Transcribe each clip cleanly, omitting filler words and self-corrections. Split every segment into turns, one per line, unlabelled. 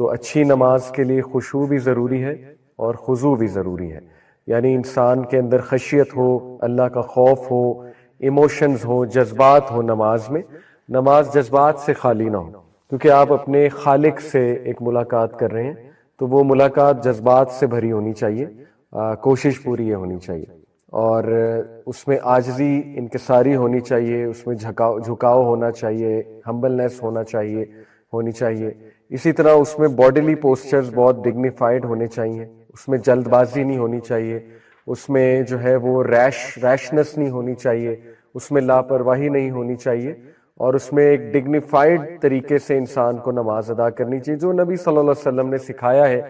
تو اچھی نماز کے لیے خشوع بھی ضروری ہے اور خضوع بھی ضروری ہے، یعنی انسان کے اندر خشیت ہو، اللہ کا خوف ہو، ایموشنز ہو، جذبات ہو نماز میں. نماز جذبات سے خالی نہ ہو، کیونکہ آپ اپنے خالق سے ایک ملاقات کر رہے ہیں، تو وہ ملاقات جذبات سے بھری ہونی چاہیے. کوشش پوری یہ ہونی چاہیے، اور اس میں عاجزی انکساری ہونی چاہیے، اس میں جھکاؤ ہونا چاہیے، ہمبلنس ہونی چاہیے. اسی طرح اس میں باڈیلی پوسچرز بہت ڈگنیفائڈ ہونے چاہیے، اس میں جلد بازی نہیں ہونی چاہیے، اس میں جو ہے وہ ریشنس نہیں ہونی چاہیے، اس میں لاپرواہی نہیں ہونی چاہیے، اور اس میں ایک ڈگنیفائڈ طریقے سے انسان کو نماز ادا کرنی چاہیے جو نبی صلی اللہ علیہ وسلم نے سکھایا ہے.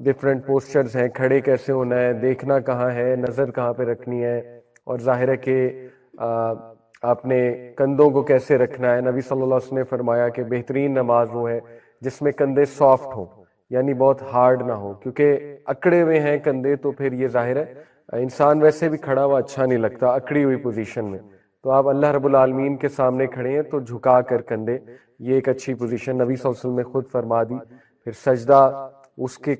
ڈفرینٹ پوسچرز ہیں، کھڑے کیسے ہونا ہے، دیکھنا کہاں ہے، نظر کہاں پہ رکھنی ہے، اور ظاہر ہے کہ آپ نے کندھوں کو کیسے رکھنا ہے. نبی صلی اللہ علیہ وسلم نے فرمایا کہ بہترین نماز وہ ہے جس میں کندھے سافٹ ہوں، یعنی بہت ہارڈ نہ ہو، کیونکہ اکڑے ہوئے ہیں کندھے تو پھر یہ ظاہر ہے انسان ویسے بھی کھڑا ہوا اچھا نہیں لگتا اکڑی ہوئی پوزیشن میں. تو آپ اللہ رب العالمین کے سامنے کھڑے ہیں تو جھکا کر کندھے، یہ ایک اچھی پوزیشن نبی صلی اللہ علیہ وسلم نے خود فرما دی. پھر سجدہ، اس کا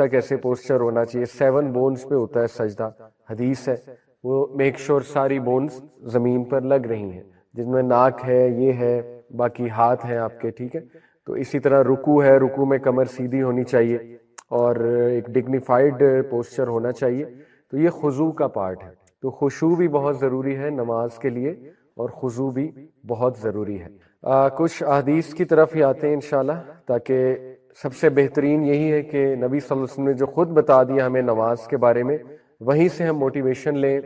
کیسے پوسچر ہونا چاہیے. 7 بونز پہ ہوتا ہے سجدہ، حدیث ہے، وہ میک شور ساری بونز زمین پر لگ رہی ہیں، جن میں ناک ہے، یہ ہے، باقی ہاتھ ہیں آپ کے، ٹھیک ہے. تو اسی طرح رکوع ہے، رکوع میں کمر سیدھی ہونی چاہیے اور ایک ڈگنیفائڈ پوسچر ہونا چاہیے. تو یہ خضوع کا پارٹ ہے. تو خشوع بھی بہت ضروری ہے نماز کے لیے، اور خضوع بھی بہت ضروری ہے. کچھ احادیث کی طرف ہی آتے ہیں انشاءاللہ، تاکہ سب سے بہترین یہی ہے کہ نبی صلی اللہ علیہ وسلم نے جو خود بتا دیا ہمیں نماز کے بارے میں، وہیں سے ہم موٹیویشن لیں،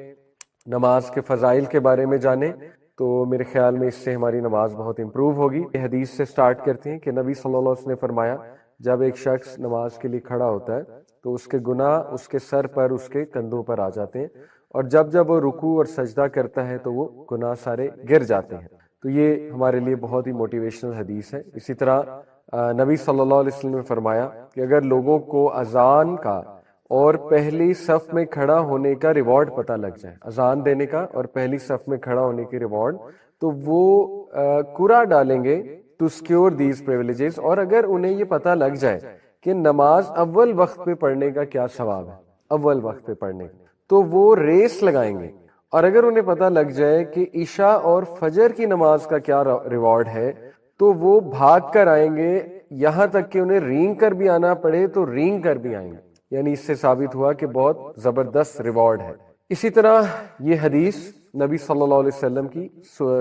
نماز کے فضائل کے بارے میں جانیں، تو میرے خیال میں اس سے ہماری نماز بہت امپروو ہوگی. یہ حدیث سے سٹارٹ کرتے ہیں کہ نبی صلی اللہ علیہ وسلم نے فرمایا جب ایک شخص نماز کے لیے کھڑا ہوتا ہے تو اس کے گناہ اس کے سر پر، اس کے کندھوں پر آ جاتے ہیں، اور جب وہ رکوع اور سجدہ کرتا ہے تو وہ گناہ سارے گر جاتے ہیں. تو یہ ہمارے لیے بہت ہی موٹیویشنل حدیث ہے. اسی طرح نبی صلی اللہ علیہ وسلم نے فرمایا کہ اگر لوگوں کو اذان کا اور پہلی صف میں کھڑا ہونے کا ریوارڈ پتہ لگ جائے، اذان دینے کا اور پہلی صف میں کھڑا ہونے کی ریوارڈ، تو وہ قرعہ ڈالیں گے ٹو سکیور دیز پریویلیجز. اور اگر انہیں یہ پتہ لگ جائے کہ نماز اول وقت پہ پڑھنے کا کیا ثواب ہے، اول وقت پہ پڑھنے کا، تو وہ ریس لگائیں گے. اور اگر انہیں پتہ لگ جائے کہ عشاء اور فجر کی نماز کا کیا ریوارڈ ہے، تو وہ بھاگ کر آئیں گے، یہاں تک کہ انہیں رینگ کر بھی آنا پڑے تو رینگ کر بھی آئیں گے. یعنی اس سے ثابت ہوا کہ بہت زبردست ریوارڈ ہے. اسی طرح یہ حدیث نبی صلی اللہ علیہ وسلم کی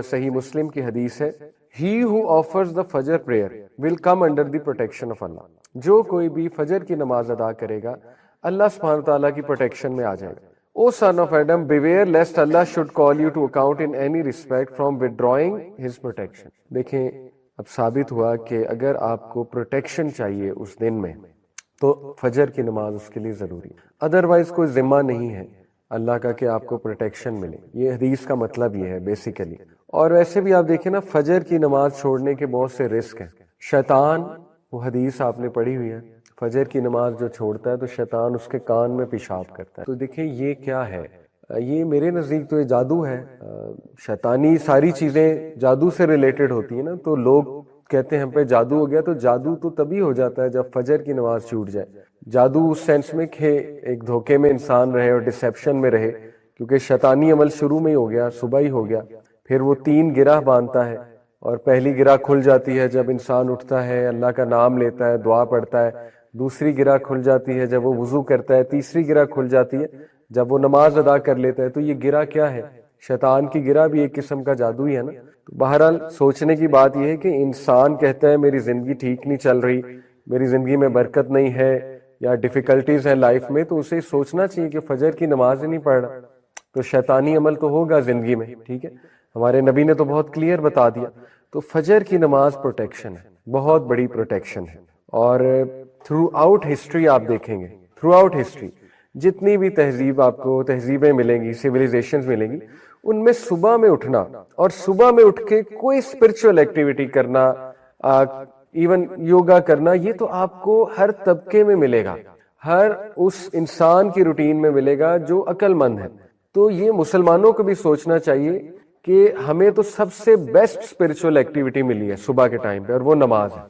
صحیح مسلم کی حدیث ہے، He who offers the Fajr prayer will come under the protection of Allah. جو کوئی بھی فجر کی نماز ادا کرے گا اللہ سبحانہ تعالیٰ کی پروٹیکشن میں آ جائے گا. O son of Adam, beware lest Allah should call you to account in any respect from withdrawing his protection. دیکھیں اب ثابت ہوا کہ اگر آپ کو پروٹیکشن چاہیے اس دن میں تو فجر کی نماز اس کے لیے ضروری ہے. ادروائز کوئی ذمہ نہیں ہے اللہ کا کہ آپ کو پروٹیکشن ملے. یہ حدیث کا مطلب یہ ہے بیسیکلی. اور ویسے بھی آپ دیکھیں نا، فجر کی نماز چھوڑنے کے بہت سے رسک ہیں. شیطان، وہ حدیث آپ نے پڑھی ہوئی ہے، فجر کی نماز جو چھوڑتا ہے تو شیطان اس کے کان میں پیشاب کرتا ہے. تو دیکھیں یہ کیا ہے، یہ میرے نزدیک تو یہ جادو ہے. شیطانی ساری چیزیں جادو سے ریلیٹڈ ہوتی ہیں نا، تو لوگ کہتے ہیں ہم پہ جادو ہو گیا. تو جادو تو تبھی ہو جاتا ہے جب فجر کی نماز چھوٹ جائے. جادو اس سینس میں کہ ایک دھوکے میں انسان رہے اور ڈسیپشن میں رہے، کیونکہ شیطانی عمل شروع میں ہی ہو گیا، صبح ہی ہو گیا. پھر وہ 3 گرہ باندھتا ہے، اور پہلی گرہ کھل جاتی ہے جب انسان اٹھتا ہے، اللہ کا نام لیتا ہے، دعا پڑھتا ہے. دوسری گرہ کھل جاتی ہے جب وہ وضو کرتا ہے. تیسری گرہ کھل جاتی ہے جب وہ نماز ادا کر لیتا ہے. تو یہ گرہ کیا ہے؟ شیطان کی گرہ بھی ایک قسم کا جادو ہی ہے نا. تو بہرحال سوچنے کی بات یہ ہے کہ انسان کہتا ہے میری زندگی ٹھیک نہیں چل رہی، میری زندگی میں برکت نہیں ہے، یا ڈیفیکلٹیز ہیں لائف میں، تو اسے سوچنا چاہیے کہ فجر کی نماز ہی نہیں پڑھ رہا، تو شیطانی عمل تو ہوگا زندگی میں. ٹھیک ہے، ہمارے نبی نے تو بہت کلیئر بتا دیا. تو فجر کی نماز پروٹیکشن ہے، بہت بڑی پروٹیکشن ہے. اور تھرو آؤٹ ہسٹری آپ دیکھیں گے، تھرو آؤٹ ہسٹری جتنی بھی تہذیب آپ کو تہذیبیں ملیں گی، سویلائزیشنز ملیں گی، ان میں صبح میں اٹھنا اور صبح میں اٹھ کے کوئی اسپرچول ایکٹیویٹی کرنا، ایون یوگا کرنا، یہ تو آپ کو ہر طبقے میں ملے گا، ہر اس انسان کی روٹین میں ملے گا جو عقل مند ہے. تو یہ مسلمانوں کو بھی سوچنا چاہیے کہ ہمیں تو سب سے بیسٹ اسپرچول ایکٹیویٹی ملی ہے صبح کے ٹائم پہ، اور وہ نماز ہے.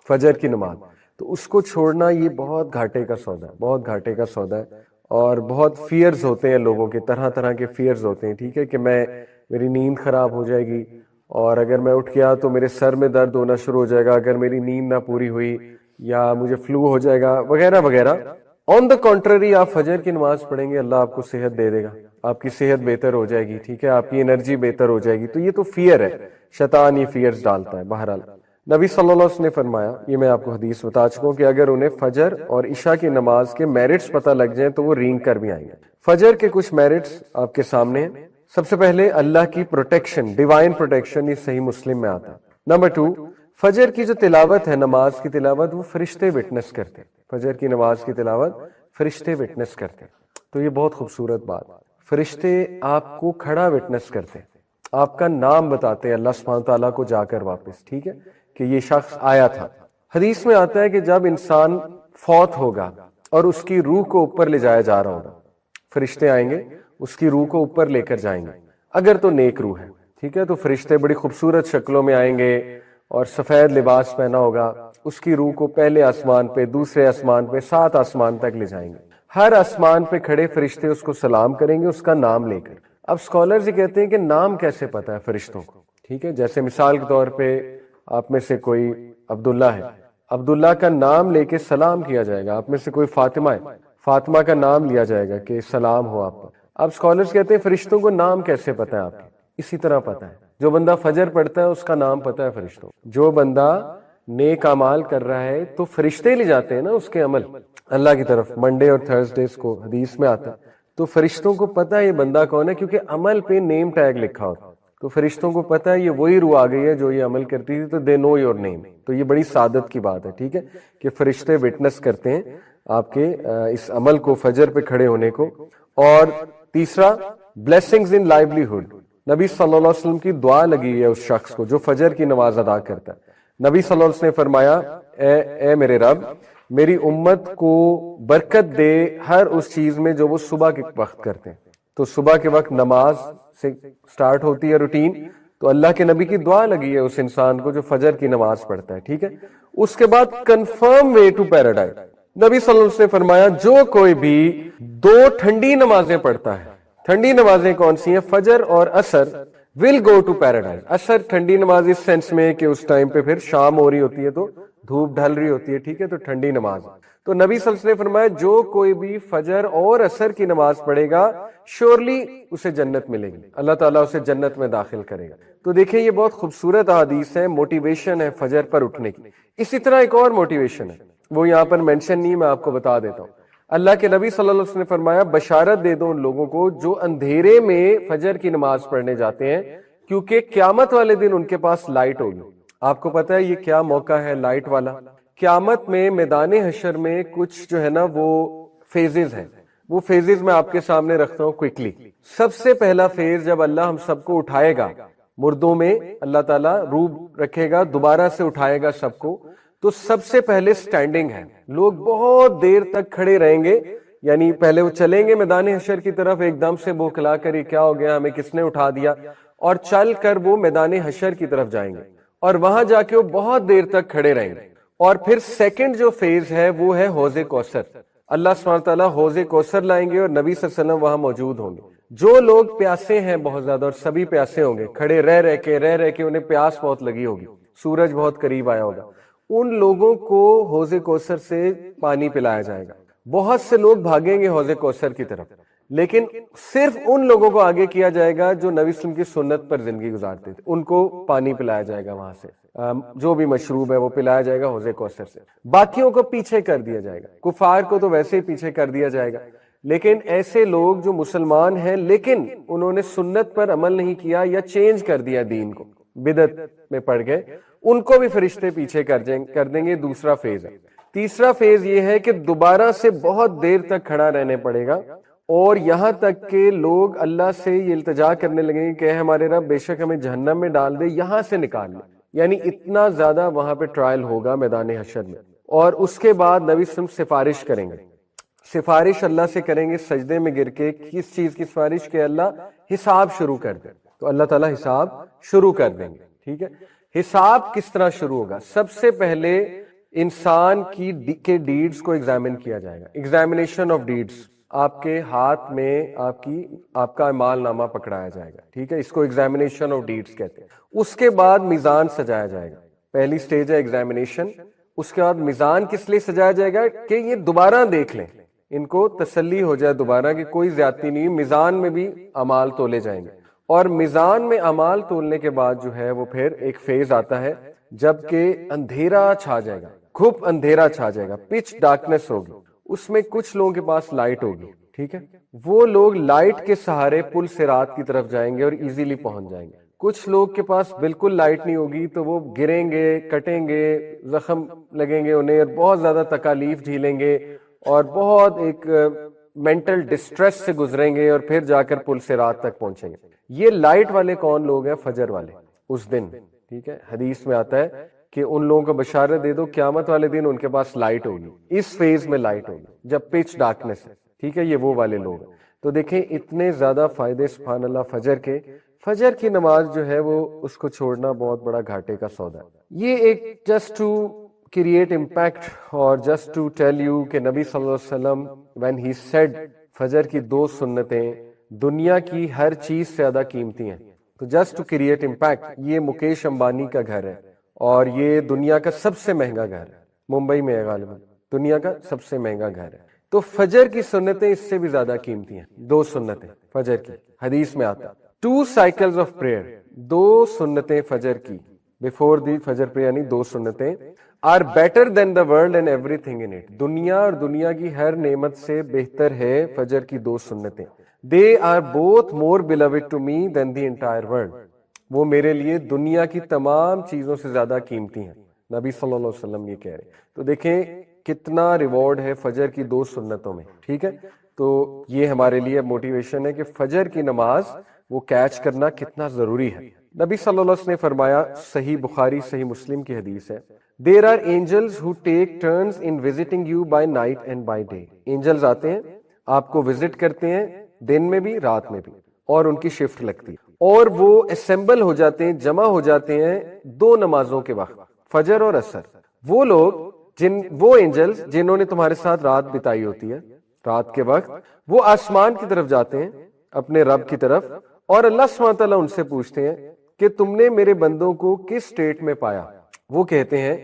فجر کی نماز، تو اس کو چھوڑنا یہ بہت گھاٹے کا سودا ہے، بہت گھاٹے کا سودا ہے، اور بہت فیئرز ہوتے ہیں لوگوں کے، طرح طرح کے فیئرز ہوتے ہیں، ٹھیک ہے، کہ میری نیند خراب ہو جائے گی، اور اگر میں اٹھ گیا تو میرے سر میں درد ہونا شروع ہو جائے گا اگر میری نیند نہ پوری ہوئی، یا مجھے فلو ہو جائے گا وغیرہ وغیرہ۔ آن دا کنٹرری آپ فجر کی نماز پڑھیں گے، اللہ آپ کو صحت دے دے گا، آپ کی صحت بہتر ہو جائے گی، ٹھیک ہے، آپ کی انرجی بہتر ہو جائے گی۔ تو یہ تو فیئر ہے، شیطان یہ فیئرز ڈالتا ہے۔ بہرحال نبی صلی اللہ علیہ وسلم نے فرمایا، یہ میں آپ کو حدیث بتا چکا ہوں، کہ اگر انہیں فجر اور عشاء کی نماز کے میرٹس پتہ لگ جائیں تو وہ رینگ کر بھی آئیں گے۔ فجر کے کچھ میرٹس آپ کے سامنے ہیں۔ سب سے پہلے اللہ کی پروٹیکشن، ڈیوائن پروٹیکشن، یہ صحیح مسلم میں آتا ہے۔ نمبر 2، فجر کی جو تلاوت ہے، نماز کی تلاوت، وہ فرشتے وٹنس کرتے ہیں۔ فجر کی نماز کی تلاوت فرشتے وٹنس کرتے ہیں، تو یہ بہت خوبصورت بات، فرشتے آپ کو کھڑا وٹنس کرتے ہیں، آپ کا نام بتاتے ہیں اللہ سبحانہ تعالیٰ کو جا کر واپس، ٹھیک ہے، کہ یہ شخص آیا تھا۔ حدیث میں آتا ہے کہ جب انسان فوت ہوگا اور اس کی روح کو اوپر لے جایا جا رہا ہوگا، فرشتے آئیں گے، اس کی روح کو اوپر لے کر جائیں گے، اگر تو نیک روح ہے، ٹھیک ہے، تو فرشتے بڑی خوبصورت شکلوں میں آئیں گے اور سفید لباس پہنا ہوگا، اس کی روح کو پہلے آسمان پہ، دوسرے آسمان پہ، 7 آسمان تک لے جائیں گے۔ ہر آسمان پہ کھڑے فرشتے اس کو سلام کریں گے اس کا نام لے کر۔ اب سکولرز یہ کہتے ہیں کہ نام کیسے پتا ہے فرشتوں کو، ٹھیک ہے، جیسے مثال کے طور پہ آپ میں سے کوئی عبداللہ ہے، عبداللہ کا نام لے کے سلام کیا جائے گا۔ آپ میں سے کوئی فاطمہ ہے، فاطمہ کا نام لیا جائے گا کہ سلام ہو آپ پر۔ اب سکولرز کہتے ہیں فرشتوں کو نام کیسے پتا ہے آپ کے؟ اسی طرح پتا ہے، جو بندہ فجر پڑھتا ہے اس کا نام پتا ہے فرشتوں، جو بندہ نیک اعمال کر رہا ہے تو فرشتے لے جاتے ہیں نا اس کے عمل اللہ کی طرف، منڈے اور تھرسڈیز کو حدیث میں آتا ہے، تو فرشتوں کو پتا ہے یہ بندہ کون ہے، کیونکہ عمل پہ نیم ٹیگ لکھا ہوتا ہے، تو فرشتوں کو پتا ہے یہ وہی روح آ گئی ہے جو یہ عمل کرتی تھی، تو دے نو یور نیم۔ تو یہ بڑی سعادت کی بات ہے، ٹھیک ہے، کہ فرشتے وٹنس کرتے ہیں آپ کے اس عمل کو، فجر پہ کھڑے ہونے کو۔ اور تیسرا، بلیسنگز ان لائیولیہڈ، نبی صلی اللہ علیہ وسلم کی دعا لگی ہے اس شخص کو جو فجر کی نماز ادا کرتا ہے۔ نبی صلی اللہ علیہ وسلم نے فرمایا، اے میرے رب، میری امت کو برکت دے ہر اس چیز میں جو وہ صبح کے وقت کرتے ہیں۔ تو صبح کے وقت نماز سے سٹارٹ ہوتی ہے روٹین، تو اللہ کے نبی کی دعا لگی ہے اس انسان کو جو فجر کی نماز پڑھتا ہے، ٹھیک ہے۔ اس کے بعد کنفرم وے ٹو پیراڈائز، نبی صلی اللہ علیہ وسلم نے فرمایا جو کوئی بھی 2 ٹھنڈی نمازیں پڑھتا ہے، ٹھنڈی نمازیں کون سی ہیں؟ فجر اور عصر، ول گو ٹو پیراڈائز۔ عصر ٹھنڈی نماز اس سینس میں کہ اس ٹائم پہ پھر شام ہو رہی ہوتی ہے تو دھوپ ڈھل رہی ہوتی ہے، ٹھیک ہے، تو ٹھنڈی نماز۔ تو نبی صلی اللہ علیہ وسلم نے فرمایا جو کوئی بھی فجر اور عصر کی نماز پڑھے گا شیورلی اسے جنت ملے گی، اللہ تعالیٰ اسے جنت میں داخل کرے گا۔ تو دیکھیں یہ بہت خوبصورت حدیث ہے، موٹیویشن ہے فجر پر اٹھنے کی۔ اسی طرح ایک اور موٹیویشن ہے، وہ یہاں پر مینشن نہیں، میں آپ کو بتا دیتا ہوں۔ اللہ کے نبی صلی اللہ علیہ وسلم نے فرمایا بشارت دے دو ان لوگوں کو جو اندھیرے میں فجر کی نماز پڑھنے جاتے ہیں، کیونکہ قیامت والے دن ان کے پاس لائٹ ہوگی۔ آپ کو پتا ہے یہ کیا موقع ہے لائٹ والا؟ قیامت میں میدان حشر میں کچھ جو ہے نا وہ فیزز ہیں، وہ فیزز میں آپ کے سامنے رکھتا ہوں کوئکلی۔ سب سے پہلا فیز جب اللہ ہم سب کو اٹھائے گا، مردوں میں اللہ تعالیٰ روح رکھے گا، دوبارہ سے اٹھائے گا سب کو، تو سب سے پہلے سٹینڈنگ ہے، لوگ بہت دیر تک کھڑے رہیں گے، یعنی پہلے وہ چلیں گے میدان حشر کی طرف، ایک دم سے بوکھلا کر یہ کیا ہو گیا، ہمیں کس نے اٹھا دیا، اور چل کر وہ میدان حشر کی طرف جائیں گے، اور وہاں جا کے وہ بہت دیر تک کھڑے رہیں گے۔ اور پھر سیکنڈ جو فیز ہے وہ ہے حوض کوثر، اللہ سبحانہ تعالیٰ حوض کوثر لائیں گے اور نبی صلی اللہ علیہ وسلم وہاں موجود ہوں گے۔ جو لوگ پیاسے ہیں بہت زیادہ، اور سبھی پیاسے ہوں گے، کھڑے رہ کے انہیں پیاس بہت لگی ہوگی، سورج بہت قریب آیا ہوگا، ان لوگوں کو حوض کوثر سے پانی پلایا جائے گا۔ بہت سے لوگ بھاگیں گے حوض کوثر کی طرف، لیکن صرف ان لوگوں کو آگے کیا جائے گا جو نبی صلی اللہ علیہ وسلم کی سنت پر زندگی گزارتے تھے، ان کو پانی پلایا جائے گا، وہاں سے جو بھی مشروب ہے وہ پلایا جائے گا حوض کوثر سے۔ باقیوں کو پیچھے کر دیا جائے گا، کفار کو تو ویسے ہی پیچھے کر دیا جائے گا، لیکن ایسے لوگ جو مسلمان ہیں لیکن انہوں نے سنت پر عمل نہیں کیا یا چینج کر دیا دین کو، بدعت میں پڑ گئے، ان کو بھی فرشتے پیچھے کر دیں گے۔ دوسرا فیز ہے۔ تیسرا فیز یہ ہے کہ دوبارہ سے بہت دیر تک کھڑا رہنے پڑے گا، اور یہاں تک کہ لوگ اللہ سے یہ التجا کرنے لگیں گے کہ ہمارے رب بے شک ہمیں جہنم میں ڈال دے، یہاں سے نکال لے، یعنی اتنا زیادہ وہاں پہ ٹرائل ہوگا میدان حشر میں۔ اور اس کے بعد نبی صلی اللہ علیہ وسلم سفارش کریں گے، سفارش اللہ سے کریں گے سجدے میں گر کے، کس چیز کی سفارش؟ کہ اللہ حساب شروع کر دے، تو اللہ تعالیٰ حساب شروع کر دیں گے، ٹھیک ہے۔ حساب کس طرح شروع ہوگا؟ سب سے پہلے انسان کے ڈیڈز کو ایگزامن کیا جائے گا، ایگزامینیشن آف ڈیڈز، آپ کے ہاتھ میں آپ کا اعمال نامہ پکڑایا جائے گا، ٹھیک ہے، اس کو ایگزامینیشن آف ڈیڈز کہتے ہیں۔ اس کے بعد میزان سجایا جائے گا، پہلی سٹیج ہے ایگزامینیشن، اس کے بعد میزان کس لیے سجایا جائے گا کہ یہ دوبارہ دیکھ لیں، ان کو تسلی ہو جائے دوبارہ کہ کوئی زیادتی نہیں، میزان میں بھی اعمال تولے جائیں گے۔ اور میزان میں اعمال تولنے کے بعد جو ہے وہ پھر ایک فیز آتا ہے جب کہ اندھیرا چھا جائے گا، گھپ اندھیرا چھا جائے گا، پچ ڈارکنس ہوگی، اس میں کچھ لوگوں کے پاس لائٹ ہوگی، ٹھیک ہے، وہ لوگ لائٹ کے سہارے پل صراط کی طرف جائیں گے اور ایزیلی پہنچ جائیں گے۔ کچھ لوگ کے پاس بالکل لائٹ نہیں ہوگی تو وہ گریں گے، کٹیں گے، زخم لگیں گے انہیں، اور بہت زیادہ تکالیف جھیلیں گے اور بہت ایک مینٹل ڈسٹریس سے گزریں گے اور پھر جا کر پل صراط تک پہنچیں گے۔ یہ لائٹ والے کون لوگ ہیں؟ فجر والے اس دن، ٹھیک ہے، حدیث میں آتا ہے کہ ان لوگوں کو بشارت دے دو قیامت والے دن ان کے پاس لائٹ ہوگی، اس فیز میں لائٹ ہوگی جب پچ ڈارکنس ہے، ٹھیک ہے، یہ وہ والے لوگ ہیں۔ تو دیکھیں اتنے زیادہ فائدے سبحان اللہ فجر کی نماز جو ہے وہ اس کو چھوڑنا بہت بڑا گھاٹے کا سودا ہے۔ یہ ایک جسٹ ٹو کریٹ امپیکٹ اور جسٹ ٹو ٹیل یو کہ نبی صلی اللہ علیہ وسلم when he said فجر کی 2 سنتیں دنیا کی ہر چیز سے زیادہ قیمتی ہیں، تو جسٹ ٹو کریٹ امپیکٹ، یہ مکیش امبانی کا گھر ہے اور یہ دنیا کا سب سے مہنگا گھر ہے، ممبئی میں ہے غالباً، دنیا کا سب سے مہنگا گھر ہے، تو فجر کی سنتیں اس سے بھی زیادہ قیمتی ہیں، 2 سنتیں فجر کی، حدیث میں آتا ہے 2 cycles of prayer، 2 سنتیں فجر کی بفور دی فجر پریئر، یعنی 2 سنتیں are better than the world and everything in it، دنیا اور دنیا کی ہر نعمت سے بہتر ہے فجر کی 2 سنتیں۔ they are both more beloved to me than the entire world، وہ میرے لیے دنیا کی تمام چیزوں سے زیادہ قیمتی ہیں، نبی صلی اللہ علیہ وسلم یہ کہہ رہے ہیں۔ تو دیکھیں کتنا ریوارڈ ہے فجر کی 2 سنتوں میں، ٹھیک ہے، تو یہ ہمارے لیے موٹیویشن ہے کہ فجر کی نماز وہ کیچ کرنا کتنا ضروری ہے۔ نبی صلی اللہ علیہ وسلم نے فرمایا، صحیح بخاری صحیح مسلم کی حدیث ہے، There are angels who take turns in visiting you by night and by day، angels آتے ہیں آپ کو وزٹ کرتے ہیں دن میں بھی رات میں بھی، اور ان کی شفٹ لگتی ہے، اور وہ اسمبل ہو جاتے ہیں، جمع ہو جاتے ہیں 2 نمازوں کے وقت، فجر اور عصر۔ وہ لوگ وہ اینجلز جنہوں نے تمہارے ساتھ رات بتائی ہوتی ہے، رات کے وقت وہ آسمان کی طرف جاتے ہیں اپنے رب کی طرف، اور اللہ سبحانہ تعالیٰ ان سے پوچھتے ہیں کہ تم نے میرے بندوں کو کس سٹیٹ میں پایا؟ وہ کہتے ہیں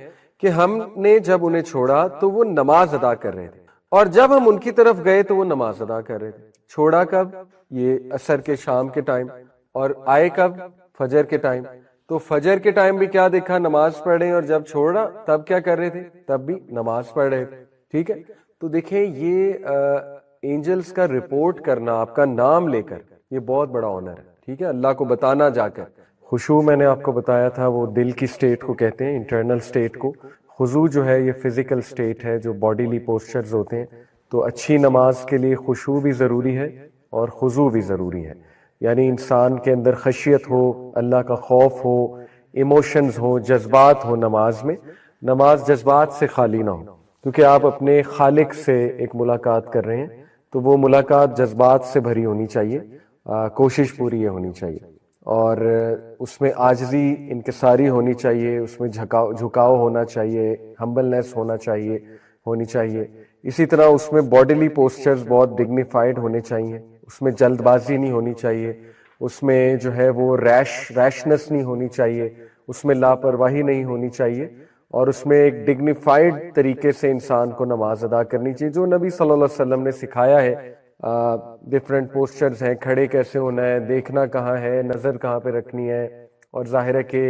کہ ہم نے جب انہیں چھوڑا تو وہ نماز ادا کر رہے تھے، اور جب ہم ان کی طرف گئے تو وہ نماز ادا کر رہے تھے۔ چھوڑا کب؟ یہ عصر کے شام کے ٹائم، اور آئے کب؟ فجر کے ٹائم۔ تو فجر کے ٹائم بھی کیا دیکھا؟ نماز پڑھ رہے ہیں، اور جب چھوڑا تب کیا کر رہے تھے؟ تب بھی نماز پڑھ رہے تھے، ٹھیک ہے۔ تو دیکھیں یہ اینجلز کا رپورٹ کرنا آپ کا نام لے کر، یہ بہت بڑا آنر ہے، ٹھیک ہے، اللہ کو بتانا جا کر۔ خشوع میں نے آپ کو بتایا تھا وہ دل کی سٹیٹ کو کہتے ہیں، انٹرنل سٹیٹ کو۔ خضوع جو ہے یہ فزیکل سٹیٹ ہے جو باڈیلی پوسچرز ہوتے ہیں، تو اچھی نماز کے لیے خشوع بھی ضروری ہے اور خضوع بھی ضروری ہے، یعنی انسان کے اندر خشیت ہو، اللہ کا خوف ہو، ایموشنز ہو، جذبات ہو نماز میں، نماز جذبات سے خالی نہ ہو، کیونکہ آپ اپنے خالق سے ایک ملاقات کر رہے ہیں، تو وہ ملاقات جذبات سے بھری ہونی چاہیے، کوشش پوری یہ ہونی چاہیے، اور اس میں عاجزی انکساری ہونی چاہیے، اس میں جھکاؤ ہونا چاہیے، ہمبلنس ہونی چاہیے۔ اسی طرح اس میں باڈیلی پوسچرز بہت ڈگنیفائڈ ہونے چاہیے، اس میں جلد بازی نہیں ہونی چاہیے، اس میں جو ہے وہ ریشنس نہیں ہونی چاہیے، اس میں لاپرواہی نہیں ہونی چاہیے، اور اس میں ایک ڈگنیفائڈ طریقے سے انسان کو نماز ادا کرنی چاہیے جو نبی صلی اللہ علیہ وسلم نے سکھایا ہے۔ ڈفرینٹ پوسچرز ہیں، کھڑے کیسے ہونا ہے، دیکھنا کہاں ہے، نظر کہاں پہ رکھنی ہے، اور ظاہر ہے کہ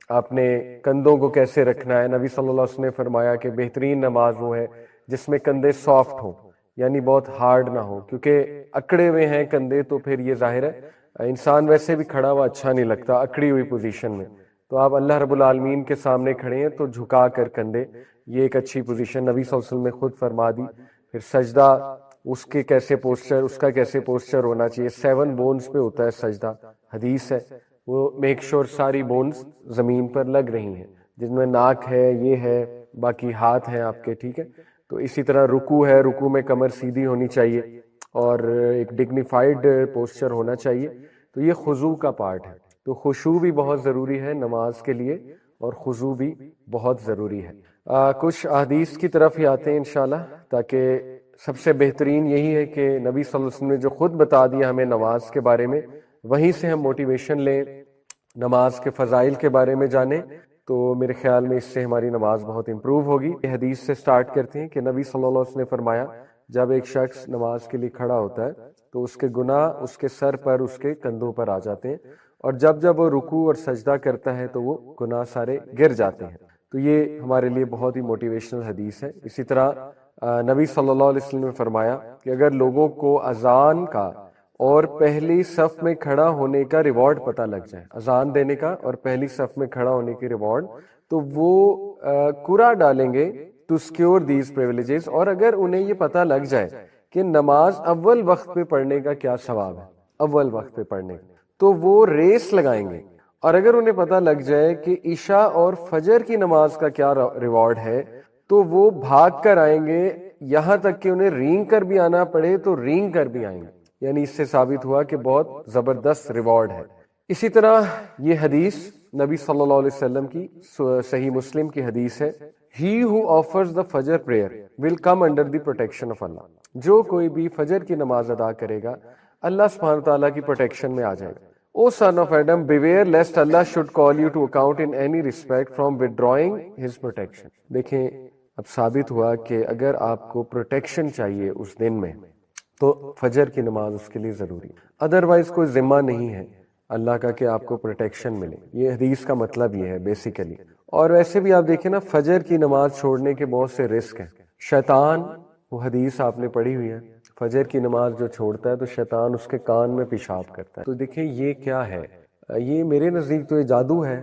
آپ نے کندھوں کو کیسے رکھنا ہے۔ نبی صلی اللہ علیہ وسلم نے فرمایا کہ بہترین نماز وہ ہے جس میں کندھے سافٹ ہوں، یعنی بہت ہارڈ نہ ہو، کیونکہ اکڑے ہوئے ہیں کندھے تو پھر یہ ظاہر ہے انسان ویسے بھی کھڑا ہوا اچھا نہیں لگتا اکڑی ہوئی پوزیشن میں، تو آپ اللہ رب العالمین کے سامنے کھڑے ہیں تو جھکا کر کندھے، یہ ایک اچھی پوزیشن نبی صلی اللہ علیہ وسلم نے خود فرما دی۔ پھر سجدہ، اس کا کیسے پوسچر ہونا چاہیے، 7 بونز پہ ہوتا ہے سجدہ، حدیث ہے، وہ میک شور ساری بونز زمین پر لگ رہی ہیں، جن میں ناک ہے، یہ ہے، باقی ہاتھ ہیں آپ کے، ٹھیک ہے۔ تو اسی طرح رکوع ہے، رکوع میں کمر سیدھی ہونی چاہیے اور ایک ڈگنیفائڈ پوسچر ہونا چاہیے، تو یہ خضوع کا پارٹ ہے۔ تو خشوع بھی بہت ضروری ہے نماز کے لیے، اور خضوع بھی بہت ضروری ہے۔ کچھ احادیث کی طرف ہی آتے ہیں انشاءاللہ، تاکہ سب سے بہترین یہی ہے کہ نبی صلی اللہ علیہ وسلم نے جو خود بتا دیا ہمیں نماز کے بارے میں، وہیں سے ہم موٹیویشن لیں، نماز کے فضائل کے بارے میں جانیں، تو میرے خیال میں اس سے ہماری نماز بہت امپروو ہوگی۔ یہ حدیث سے سٹارٹ کرتے ہیں کہ نبی صلی اللہ علیہ وسلم نے فرمایا جب ایک شخص نماز کے لیے کھڑا ہوتا ہے تو اس کے گناہ اس کے سر پر، اس کے کندھوں پر آ جاتے ہیں، اور جب وہ رکوع اور سجدہ کرتا ہے تو وہ گناہ سارے گر جاتے ہیں۔ تو یہ ہمارے لیے بہت ہی موٹیویشنل حدیث ہے۔ اسی طرح نبی صلی اللہ علیہ وسلم نے فرمایا کہ اگر لوگوں کو اذان کا اور پہلی صف میں کھڑا ہونے کا ریوارڈ پتہ لگ جائے، اذان دینے کا اور پہلی صف میں کھڑا ہونے کی ریوارڈ، تو وہ قرعہ ڈالیں گے ٹو سکیور دیز پریویلیجز، اور اگر انہیں یہ پتہ لگ جائے کہ نماز اول وقت پہ پڑھنے کا کیا ثواب ہے، اول وقت پہ پڑھنے کا، تو وہ ریس لگائیں گے، اور اگر انہیں پتہ لگ جائے کہ عشاء اور فجر کی نماز کا کیا ریوارڈ ہے تو وہ بھاگ کر آئیں گے، یہاں تک کہ انہیں رینگ کر بھی آنا پڑے تو رینگ کر بھی آئیں گے۔ یعنی اس سے ثابت ہوا کہ بہت زبردست ریوارڈ ہے۔ اسی طرح یہ حدیث نبی صلی اللہ علیہ وسلم کی صحیح مسلم کی حدیث ہے، He who offers the Fajr prayer will come under the protection of Allah۔ جو کوئی بھی فجر کی نماز ادا کرے گا اللہ سبحانہ تعالیٰ کی پروٹیکشن میں آ جائے گا۔ O son of Adam, beware lest Allah should call you to account in any respect from withdrawing his protection۔ دیکھیں اب ثابت ہوا کہ اگر آپ کو پروٹیکشن چاہیے اس دن میں تو فجر کی نماز اس کے لیے ضروری ہے، ادروائز کوئی ذمہ نہیں ہے اللہ کا کہ آپ کو پروٹیکشن ملے۔ یہ حدیث کا مطلب یہ ہے بیسیکلی۔ اور ویسے بھی آپ دیکھیں نا، فجر کی نماز چھوڑنے کے بہت سے رسک ہیں۔ شیطان، وہ حدیث آپ نے پڑھی ہوئی ہے، فجر کی نماز جو چھوڑتا ہے تو شیطان اس کے کان میں پیشاب کرتا ہے۔ تو دیکھیں یہ کیا ہے، یہ میرے نزدیک تو یہ جادو ہے۔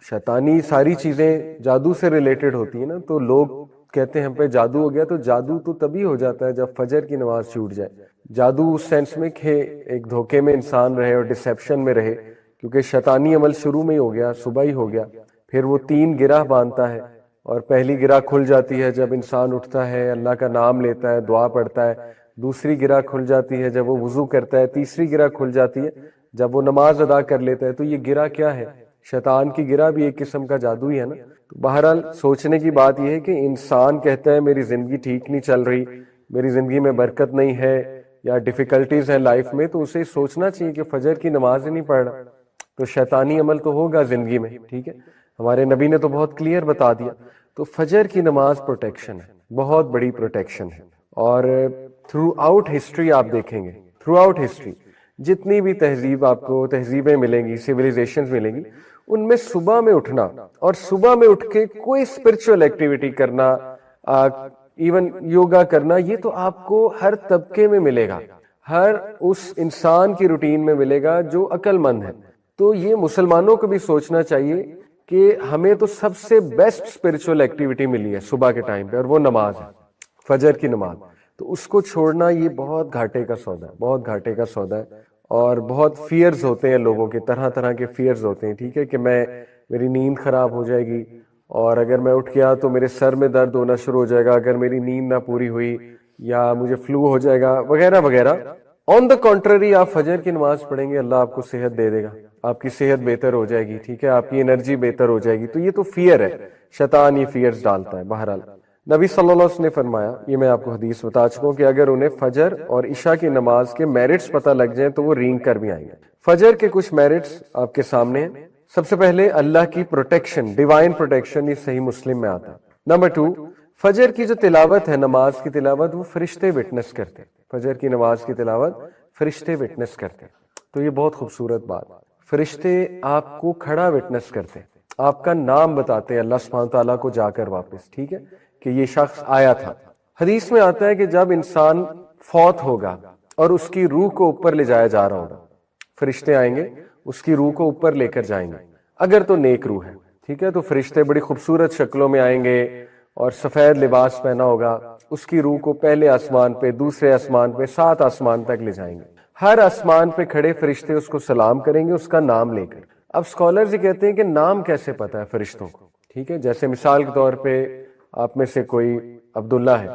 شیطانی ساری چیزیں جادو سے ریلیٹڈ ہوتی ہیں نا، تو لوگ کہتے ہیں ہم پہ جادو ہو گیا، تو جادو تو تبھی ہو جاتا ہے جب فجر کی نماز چھوٹ جائے۔ جادو اس سینس میں کہ ایک دھوکے میں انسان رہے اور ڈسیپشن میں رہے، کیونکہ شیطانی عمل شروع میں ہی ہو گیا، صبح ہی ہو گیا۔ پھر وہ 3 گرہ باندھتا ہے، اور پہلی گرہ کھل جاتی ہے جب انسان اٹھتا ہے، اللہ کا نام لیتا ہے، دعا پڑھتا ہے۔ دوسری گرہ کھل جاتی ہے جب وہ وضو کرتا ہے۔ تیسری گرہ کھل جاتی ہے جب وہ نماز ادا کر لیتا ہے۔ تو یہ گرہ کیا ہے؟ شیطان کی گرہ بھی ایک قسم کا جادو ہی ہے نا۔ تو بہرحال سوچنے کی بات یہ ہے کہ انسان کہتا ہے میری زندگی ٹھیک نہیں چل رہی، میری زندگی میں برکت نہیں ہے، یا ڈیفیکلٹیز ہیں لائف میں، تو اسے سوچنا چاہیے کہ فجر کی نماز ہی نہیں پڑھ رہا، تو شیطانی عمل تو ہوگا زندگی میں، ٹھیک ہے۔ ہمارے نبی نے تو بہت کلیئر بتا دیا۔ تو فجر کی نماز پروٹیکشن ہے، بہت بڑی پروٹیکشن ہے۔ اور تھرو آؤٹ ہسٹری آپ دیکھیں گے، تھرو آؤٹ ہسٹری جتنی بھی تہذیب آپ کو تہذیبیں ملیں گی، سویلائزیشنز ملیں گی، ان میں صبح میں اٹھنا اور صبح میں اٹھ کے کوئی اسپرچول ایکٹیویٹی کرنا، ایون یوگا کرنا، یہ تو آپ کو ہر طبقے میں ملے گا، ہر اس انسان کی روٹین میں ملے گا جو عقل مند ہے۔ تو یہ مسلمانوں کو بھی سوچنا چاہیے کہ ہمیں تو سب سے بیسٹ اسپرچول ایکٹیویٹی ملی ہے صبح کے ٹائم پہ، اور وہ نماز ہے، فجر کی نماز۔ تو اس کو چھوڑنا یہ بہت گھاٹے کا سودا ہے، بہت گھاٹے کا سودا ہے۔ اور بہت فیئرز ہوتے ہیں لوگوں کے، طرح طرح کے فیئرز ہوتے ہیں، ٹھیک ہے، کہ میری نیند خراب ہو جائے گی، اور اگر میں اٹھ گیا تو میرے سر میں درد ہونا شروع ہو جائے گا اگر میری نیند نہ پوری ہوئی، یا مجھے فلو ہو جائے گا وغیرہ وغیرہ۔ آن دا کنٹرری آپ فجر کی نماز پڑھیں گے، اللہ آپ کو صحت دے دے گا، آپ کی صحت بہتر ہو جائے گی، ٹھیک ہے، آپ کی انرجی بہتر ہو جائے گی۔ تو یہ تو فیئر ہے، شیطان یہ فیئرز ڈالتا ہے۔ بہرحال نبی صلی اللہ علیہ وسلم نے فرمایا، یہ میں آپ کو حدیث بتا چکا ہوں، کہ اگر انہیں فجر اور عشاء کی نماز کے میرٹس پتہ لگ جائیں تو وہ رینگ کر بھی آئیں گے۔ فجر کے کچھ میرٹس آپ کے سامنے ہیں۔ سب سے پہلے اللہ کی پروٹیکشن، ڈیوائن پروٹیکشن، یہ صحیح مسلم میں آتا ہے۔ نمبر 2، فجر کی جو تلاوت ہے، نماز کی تلاوت، وہ فرشتے وٹنس کرتے ہیں۔ فجر کی نماز کی تلاوت فرشتے وٹنس کرتے ہیں، تو یہ بہت خوبصورت بات۔ فرشتے آپ کو کھڑا وٹنس کرتے ہیں، آپ کا نام بتاتے ہیں اللہ سبحانہ تعالیٰ کو جا کر واپس، ٹھیک ہے، کہ یہ شخص آیا تھا۔ حدیث میں آتا ہے کہ جب انسان فوت ہوگا اور اس کی روح کو اوپر لے جایا جا رہا ہوگا، فرشتے آئیں گے، اس کی روح کو اوپر لے کر جائیں گے، اگر تو نیک روح ہے، ٹھیک ہے۔ تو فرشتے بڑی خوبصورت شکلوں میں آئیں گے اور سفید لباس پہنا ہوگا، اس کی روح کو پہلے آسمان پہ، دوسرے آسمان پہ، 7 آسمان تک لے جائیں گے۔ ہر آسمان پہ کھڑے فرشتے اس کو سلام کریں گے، اس کا نام لے کر۔ اب اسکالرز یہ کہتے ہیں کہ نام کیسے پتہ ہے فرشتوں کو، ٹھیک ہے، جیسے مثال کے طور پہ آپ میں سے کوئی عبداللہ ہے،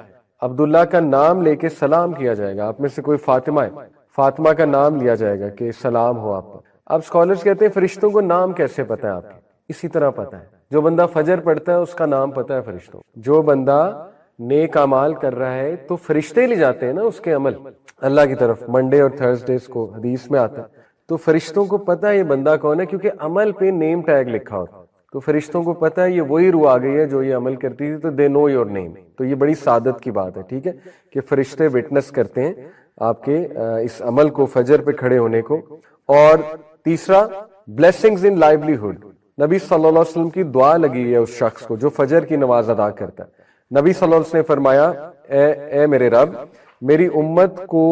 عبداللہ کا نام لے کے سلام کیا جائے گا۔ آپ میں سے کوئی فاطمہ ہے، فاطمہ کا نام لیا جائے گا کہ سلام ہو آپ پر۔ اب اسکالرز کہتے ہیں فرشتوں کو نام کیسے پتہ ہے آپ کے؟ اسی طرح پتہ ہے، جو بندہ فجر پڑھتا ہے اس کا نام پتا ہے فرشتوں. جو بندہ نیک اعمال کر رہا ہے تو فرشتے لے جاتے ہیں نا اس کے عمل اللہ کی طرف. منڈے اور تھرسڈیز کو حدیث میں آتا ہے تو فرشتوں کو پتا ہے یہ بندہ کون ہے، کیونکہ عمل پہ نیم ٹیگ لکھا ہوتا ہے. تو فرشتوں کو پتا ہے یہ وہی روح آ گئی ہے جو یہ عمل کرتی تھی، تو دے نو یور نیم. تو یہ بڑی سعادت کی بات ہے، ٹھیک ہے، کہ فرشتے وٹنس کرتے ہیں آپ کے اس عمل کو، فجر پہ کھڑے ہونے کو. اور تیسرا، بلیسنگز ان لائیولیہڈ. نبی صلی اللہ علیہ وسلم کی دعا لگی ہے اس شخص کو جو فجر کی نماز ادا کرتا ہے. نبی صلی اللہ علیہ وسلم نے فرمایا، اے میرے رب، میری امت کو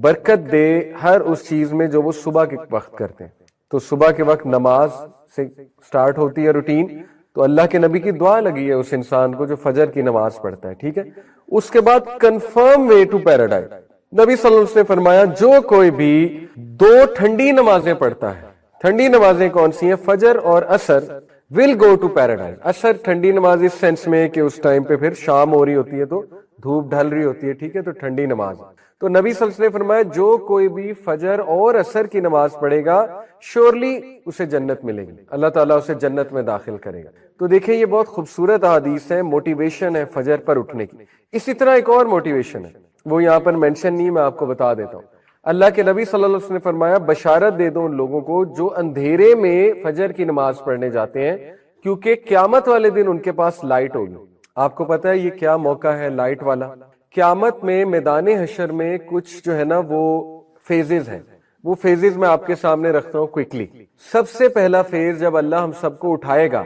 برکت دے ہر اس چیز میں جو وہ صبح کے وقت کرتے ہیں. تو صبح کے وقت نماز سے سٹارٹ ہوتی ہے روٹین، تو اللہ کے نبی کی دعا لگی ہے اس انسان کو جو فجر کی نماز پڑھتا ہے، ٹھیک ہے. اس کے بعد کنفرم وے ٹو پیراڈائز. نبی صلی اللہ علیہ وسلم نے فرمایا جو کوئی بھی 2 ٹھنڈی نمازیں پڑھتا ہے، ٹھنڈی نمازیں کون سی ہیں؟ فجر اور عصر، ول گو ٹو پیراڈائز. عصر ٹھنڈی نماز اس سینس میں کہ اس ٹائم پہ پھر شام ہو رہی ہوتی ہے تو دھوپ ڈھل رہی ہوتی ہے، ٹھیک ہے، تو ٹھنڈی نماز. تو نبی صلی اللہ علیہ وسلم نے فرمایا جو کوئی بھی فجر اور عصر کی نماز پڑھے گا شیورلی اسے جنت ملے گی، اللہ تعالیٰ اسے جنت میں داخل کرے گا. تو دیکھیں یہ بہت خوبصورت احادیث ہے، موٹیویشن ہے فجر پر اٹھنے کی. اسی طرح ایک اور موٹیویشن ہے، وہ یہاں پر مینشن نہیں، میں آپ کو بتا دیتا ہوں. اللہ کے نبی صلی اللہ علیہ وسلم نے فرمایا بشارت دے دو ان لوگوں کو جو اندھیرے میں فجر کی نماز پڑھنے جاتے ہیں، کیونکہ قیامت والے دن ان کے پاس لائٹ ہوگی. آپ کو پتا ہے یہ کیا موقع ہے لائٹ والا؟ قیامت میں میدان حشر میں کچھ جو ہے نا وہ فیزز ہیں، وہ فیزز میں آپ کے سامنے رکھتا ہوں کوئکلی. سب سے پہلا فیز جب اللہ ہم سب کو اٹھائے گا،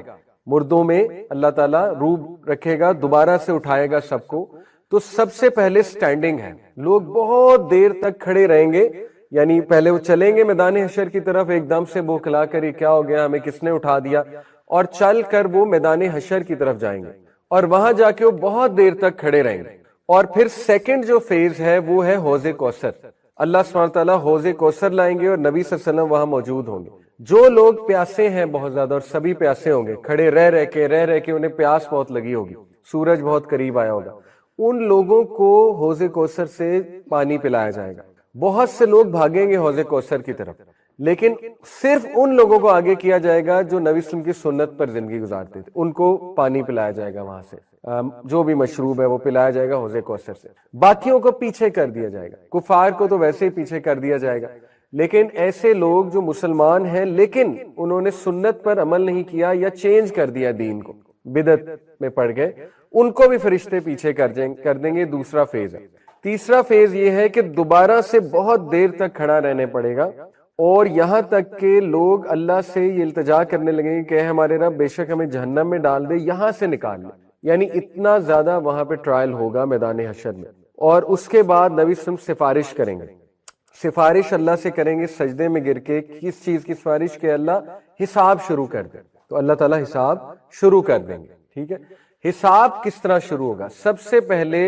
مردوں میں اللہ تعالیٰ روح رکھے گا، دوبارہ سے اٹھائے گا سب کو، تو سب سے پہلے سٹینڈنگ ہے. لوگ بہت دیر تک کھڑے رہیں گے، یعنی پہلے وہ چلیں گے میدان حشر کی طرف، ایک دم سے بوکھلا کر یہ کیا ہو گیا، ہمیں کس نے اٹھا دیا، اور چل کر وہ میدان حشر کی طرف جائیں گے اور وہاں جا کے وہ بہت دیر تک کھڑے رہیں گے. اور پھر سیکنڈ جو فیز ہے وہ ہے حوض کوثر. اللہ سبحانہ تعالیٰ حوض کوثر لائیں گے اور نبی صلی اللہ علیہ وسلم وہاں موجود ہوں گے. جو لوگ پیاسے ہیں بہت زیادہ، اور سبھی پیاسے ہوں گے، کھڑے رہ کے انہیں پیاس بہت لگی ہوگی، سورج بہت قریب آیا ہوگا، ان لوگوں کو حوض کوثر سے پانی پلایا جائے گا. بہت سے لوگ بھاگیں گے حوض کوثر کی طرف، لیکن صرف ان لوگوں کو آگے کیا جائے گا جو نبی صلی اللہ علیہ وسلم کی سنت پر زندگی گزارتے تھے. ان کو پانی پلایا جائے گا وہاں سے، جو بھی مشروب ہے وہ پلایا جائے گا حوض کوثر سے. باقیوں کو پیچھے کر دیا جائے گا، کفار کو تو ویسے ہی پیچھے کر دیا جائے گا، لیکن ایسے لوگ جو مسلمان ہیں لیکن انہوں نے سنت پر عمل نہیں کیا یا چینج کر دیا دین کو، بدعت میں پڑ گئے، ان کو بھی فرشتے پیچھے کر دیں گے. دوسرا فیز ہے. تیسرا فیز یہ ہے کہ دوبارہ سے بہت دیر تک کھڑا رہنے پڑے گا، اور یہاں تک کہ لوگ اللہ سے یہ التجا کرنے لگیں گے کہ اے ہمارے رب بے شک ہمیں جہنم میں ڈال دے، یہاں سے نکال لے. یعنی اتنا زیادہ وہاں پہ ٹرائل ہوگا میدان حشر میں. اور اس کے بعد نبی صلی اللہ علیہ وسلم سفارش کریں گے، سفارش اللہ سے کریں گے سجدے میں گر کے. کس چیز کی سفارش؟ کہ اللہ حساب شروع کر دے. تو اللہ تعالیٰ حساب شروع کر دیں گے، ٹھیک ہے. حساب کس طرح شروع ہوگا؟ سب سے پہلے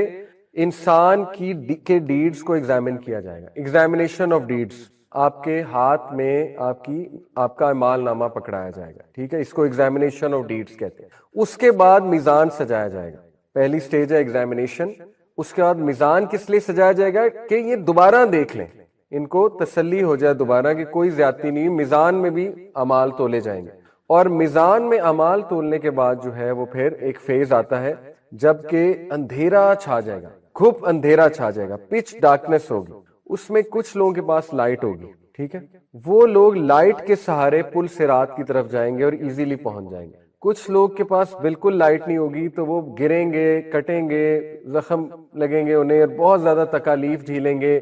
انسان کے ڈیڈز کو ایگزامن کیا جائے گا. ایگزامینیشن آف ڈیڈز، آپ کے ہاتھ میں آپ کا اعمال نامہ پکڑایا جائے گا، ٹھیک ہے، اس کو ایگزامینیشن آف ڈیڈز کہتے ہیں. اس کے بعد میزان سجایا جائے گا. پہلی سٹیج ہے ایگزامینیشن. اس کے بعد میزان کس لیے سجایا جائے گا؟ کہ یہ دوبارہ دیکھ لیں، ان کو تسلی ہو جائے دوبارہ کہ کوئی زیادتی نہیں. میزان میں بھی اعمال تولے جائیں گے، اور میزان میں اعمال تولنے کے بعد جو ہے وہ پھر ایک فیز آتا ہے جب کہ اندھیرا چھا جائے گا، گھپ اندھیرا چھا جائے گا، پچ ڈارکنس ہوگی. اس میں کچھ لوگوں کے پاس لائٹ ہوگی، ٹھیک ہے، وہ لوگ لائٹ کے سہارے پل صراط کی طرف جائیں گے اور ایزیلی پہنچ جائیں گے. کچھ لوگ کے پاس بالکل لائٹ نہیں ہوگی تو وہ گریں گے، کٹیں گے، زخم لگیں گے انہیں، اور بہت زیادہ تکالیف جھیلیں گے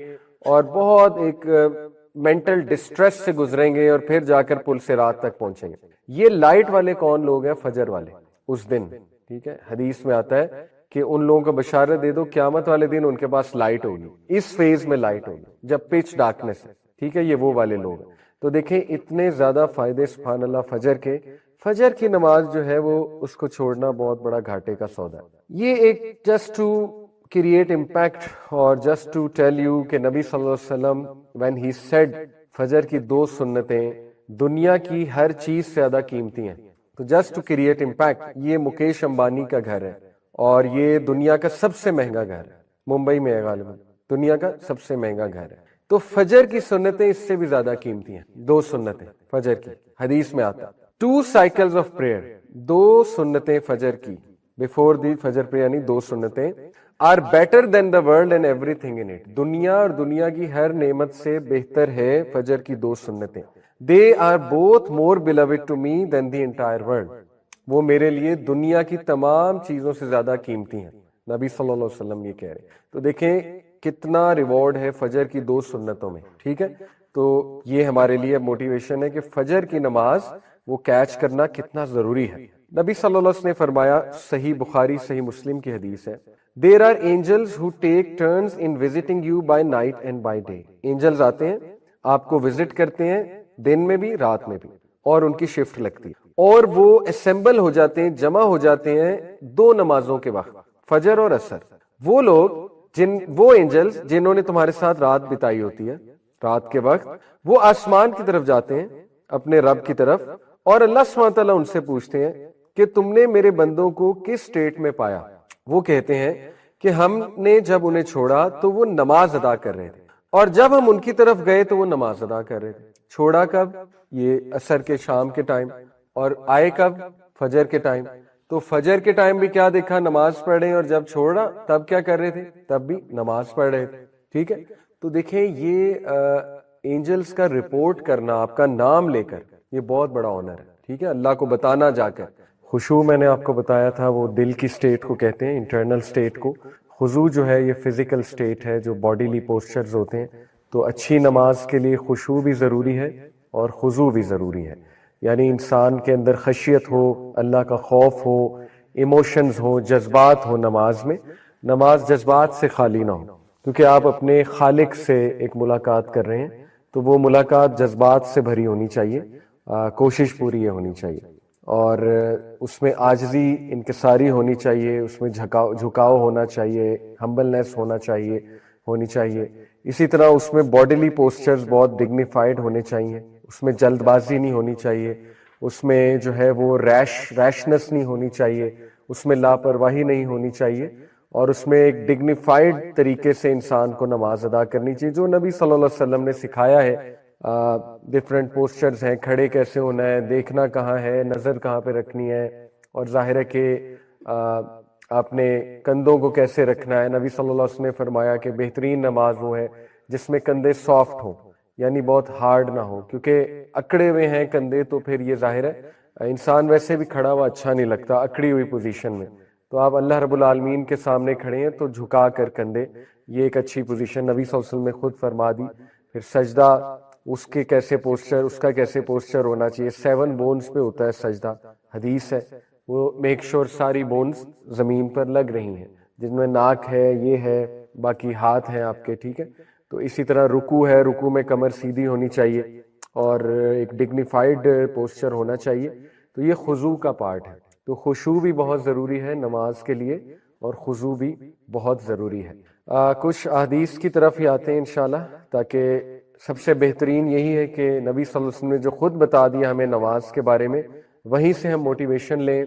اور بہت ایک مینٹل ڈسٹریس سے گزریں گے، اور پھر جا کر پل صراط تک پہنچیں گے. یہ لائٹ والے کون لوگ ہیں؟ فجر والے اس دن، ٹھیک ہے. حدیث میں آتا ہے کہ ان لوگوں کو بشارت دے دو قیامت والے دن ان کے پاس لائٹ ہوگی، اس فیز میں لائٹ ہوگی جب پچ ڈارکنس ہے، ٹھیک ہے. یہ وہ والے لوگ ہیں. تو دیکھیں اتنے زیادہ فائدے سبحان اللہ فجر کے. فجر کی نماز جو ہے وہ اس کو چھوڑنا بہت بڑا گھاٹے کا سودا ہے. یہ ایک جسٹ ٹو کریٹ امپیکٹ اور جسٹ ٹو ٹیل یو کہ نبی صلی اللہ علیہ وسلم when he said فجر کی 2 سنتیں دنیا کی ہر چیز سے زیادہ قیمتی ہیں. تو جسٹ ٹو کریٹ امپیکٹ، یہ مکیش امبانی کا گھر ہے اور یہ دنیا کا سب سے مہنگا گھر ہے، ممبئی میں ہے غالباً، دنیا کا سب سے مہنگا گھر ہے. تو فجر کی سنتیں اس سے بھی زیادہ قیمتی ہیں. 2 سنتیں فجر کی، حدیث میں آتا 2 cycles of prayer. دو سنتیں فجر کی بفور دی فجر پہ، یعنی دو سنتیں are better than the world and everything in it, دنیا اور دنیا کی ہر نعمت سے بہتر ہے فجر کی دو سنتیں. They are both more beloved to me than the entire world, وہ میرے لیے دنیا کی تمام چیزوں سے زیادہ قیمتی ہیں. نبی صلی اللہ علیہ وسلم یہ کہہ رہے. تو دیکھیں کتنا ریوارڈ ہے فجر کی دو سنتوں میں. ٹھیک ہے، تو یہ ہمارے لیے موٹیویشن ہے کہ فجر کی نماز وہ کیچ کرنا کتنا ضروری ہے. نبی صلی اللہ علیہ وسلم نے فرمایا، صحیح بخاری صحیح مسلم کی حدیث ہے، there are angels who take turns in visiting you by night and by day. Angels آتے ہیں آپ کو وزٹ کرتے ہیں دن میں بھی رات میں بھی، اور ان کی شفٹ لگتی ہے، اور وہ اسمبل ہو جاتے ہیں، جمع ہو جاتے ہیں دو نمازوں کے وقت، فجر اور عصر. وہ لوگ وہ اینجلز جنہوں نے تمہارے ساتھ رات بتائی ہوتی ہے، رات کے وقت وہ آسمان کی طرف جاتے ہیں اپنے رب کی طرف، اور اللہ سبحانہ تعالیٰ ان سے پوچھتے ہیں کہ تم نے میرے بندوں کو کس سٹیٹ میں پایا. وہ کہتے ہیں کہ ہم نے جب انہیں چھوڑا تو وہ نماز ادا کر رہے تھے، اور جب ہم ان کی طرف گئے تو وہ نماز ادا کر رہے تھے. چھوڑا کب؟ یہ عصر کے شام کے ٹائم، اور آئے کب؟ فجر کے ٹائم. تو فجر کے ٹائم بھی کیا دیکھا؟ نماز پڑھ رہے ہیں، اور جب چھوڑا تب کیا کر رہے تھے؟ تب بھی نماز پڑھ رہے تھے. ٹھیک ہے، تو دیکھیں یہ اینجلز کا رپورٹ کرنا آپ کا نام لے کر، یہ بہت بڑا آنر ہے. ٹھیک ہے، اللہ کو بتانا جا کر. خشوع میں نے آپ کو بتایا تھا وہ دل کی سٹیٹ کو کہتے ہیں، انٹرنل سٹیٹ کو. خضوع جو ہے یہ فزیکل سٹیٹ ہے، جو باڈیلی پوسچرز ہوتے ہیں. تو اچھی نماز کے لیے خشوع بھی ضروری ہے اور خضوع بھی ضروری ہے، یعنی انسان کے اندر خشیت ہو، اللہ کا خوف ہو، ایموشنز ہو، جذبات ہو نماز میں. نماز جذبات سے خالی نہ ہو، کیونکہ آپ اپنے خالق سے ایک ملاقات کر رہے ہیں، تو وہ ملاقات جذبات سے بھری ہونی چاہیے. کوشش پوری یہ ہونی چاہیے، اور اس میں عاجزی انکساری ہونی چاہیے، اس میں جھکاؤ ہونا چاہیے، ہمبلنس ہونی چاہیے. اسی طرح اس میں باڈیلی پوسچرز بہت ڈگنیفائڈ ہونے چاہیے، اس میں جلد بازی نہیں ہونی چاہیے، اس میں جو ہے وہ ریشنس نہیں ہونی چاہیے، اس میں لاپرواہی نہیں ہونی چاہیے، اور اس میں ایک ڈگنیفائڈ طریقے سے انسان کو نماز ادا کرنی چاہیے جو نبی صلی اللہ علیہ وسلم نے سکھایا ہے. ڈفرینٹ پوسچرز ہیں، کھڑے کیسے ہونا ہے، دیکھنا کہاں ہے، نظر کہاں پہ رکھنی ہے، اور ظاہر ہے کہ آپ نے کندھوں کو کیسے رکھنا ہے. نبی صلی اللہ علیہ وسلم نے فرمایا کہ بہترین نماز وہ ہے جس میں کندھے سافٹ ہوں، یعنی بہت ہارڈ نہ ہو، کیونکہ اکڑے ہوئے ہیں کندھے تو پھر یہ ظاہر ہے انسان ویسے بھی کھڑا ہوا اچھا نہیں لگتا اکڑی ہوئی پوزیشن میں. تو آپ اللہ رب العالمین کے سامنے کھڑے ہیں تو جھکا کر کندھے، یہ ایک اچھی پوزیشن نبی صلی اللہ علیہ وسلم نے خود فرما دی. پھر سجدہ، اس کا کیسے پوسچر ہونا چاہیے. 7 بونز پہ ہوتا ہے سجدہ، حدیث ہے. وہ میک شور ساری بونز زمین پر لگ رہی ہیں، جن میں ناک ہے، یہ ہے، باقی ہاتھ ہیں آپ کے. ٹھیک ہے، تو اسی طرح رکوع ہے، رکوع میں کمر سیدھی ہونی چاہیے اور ایک ڈگنیفائڈ پوسچر ہونا چاہیے. تو یہ خضوع کا پارٹ ہے. تو خشوع بھی بہت ضروری ہے نماز کے لیے، اور خضوع بھی بہت ضروری ہے. کچھ احادیث کی طرف ہی آتے ہیں انشاءاللہ، تاکہ سب سے بہترین یہی ہے کہ نبی صلی اللہ علیہ وسلم نے جو خود بتا دیا ہمیں نماز کے بارے میں، وہیں سے ہم موٹیویشن لیں،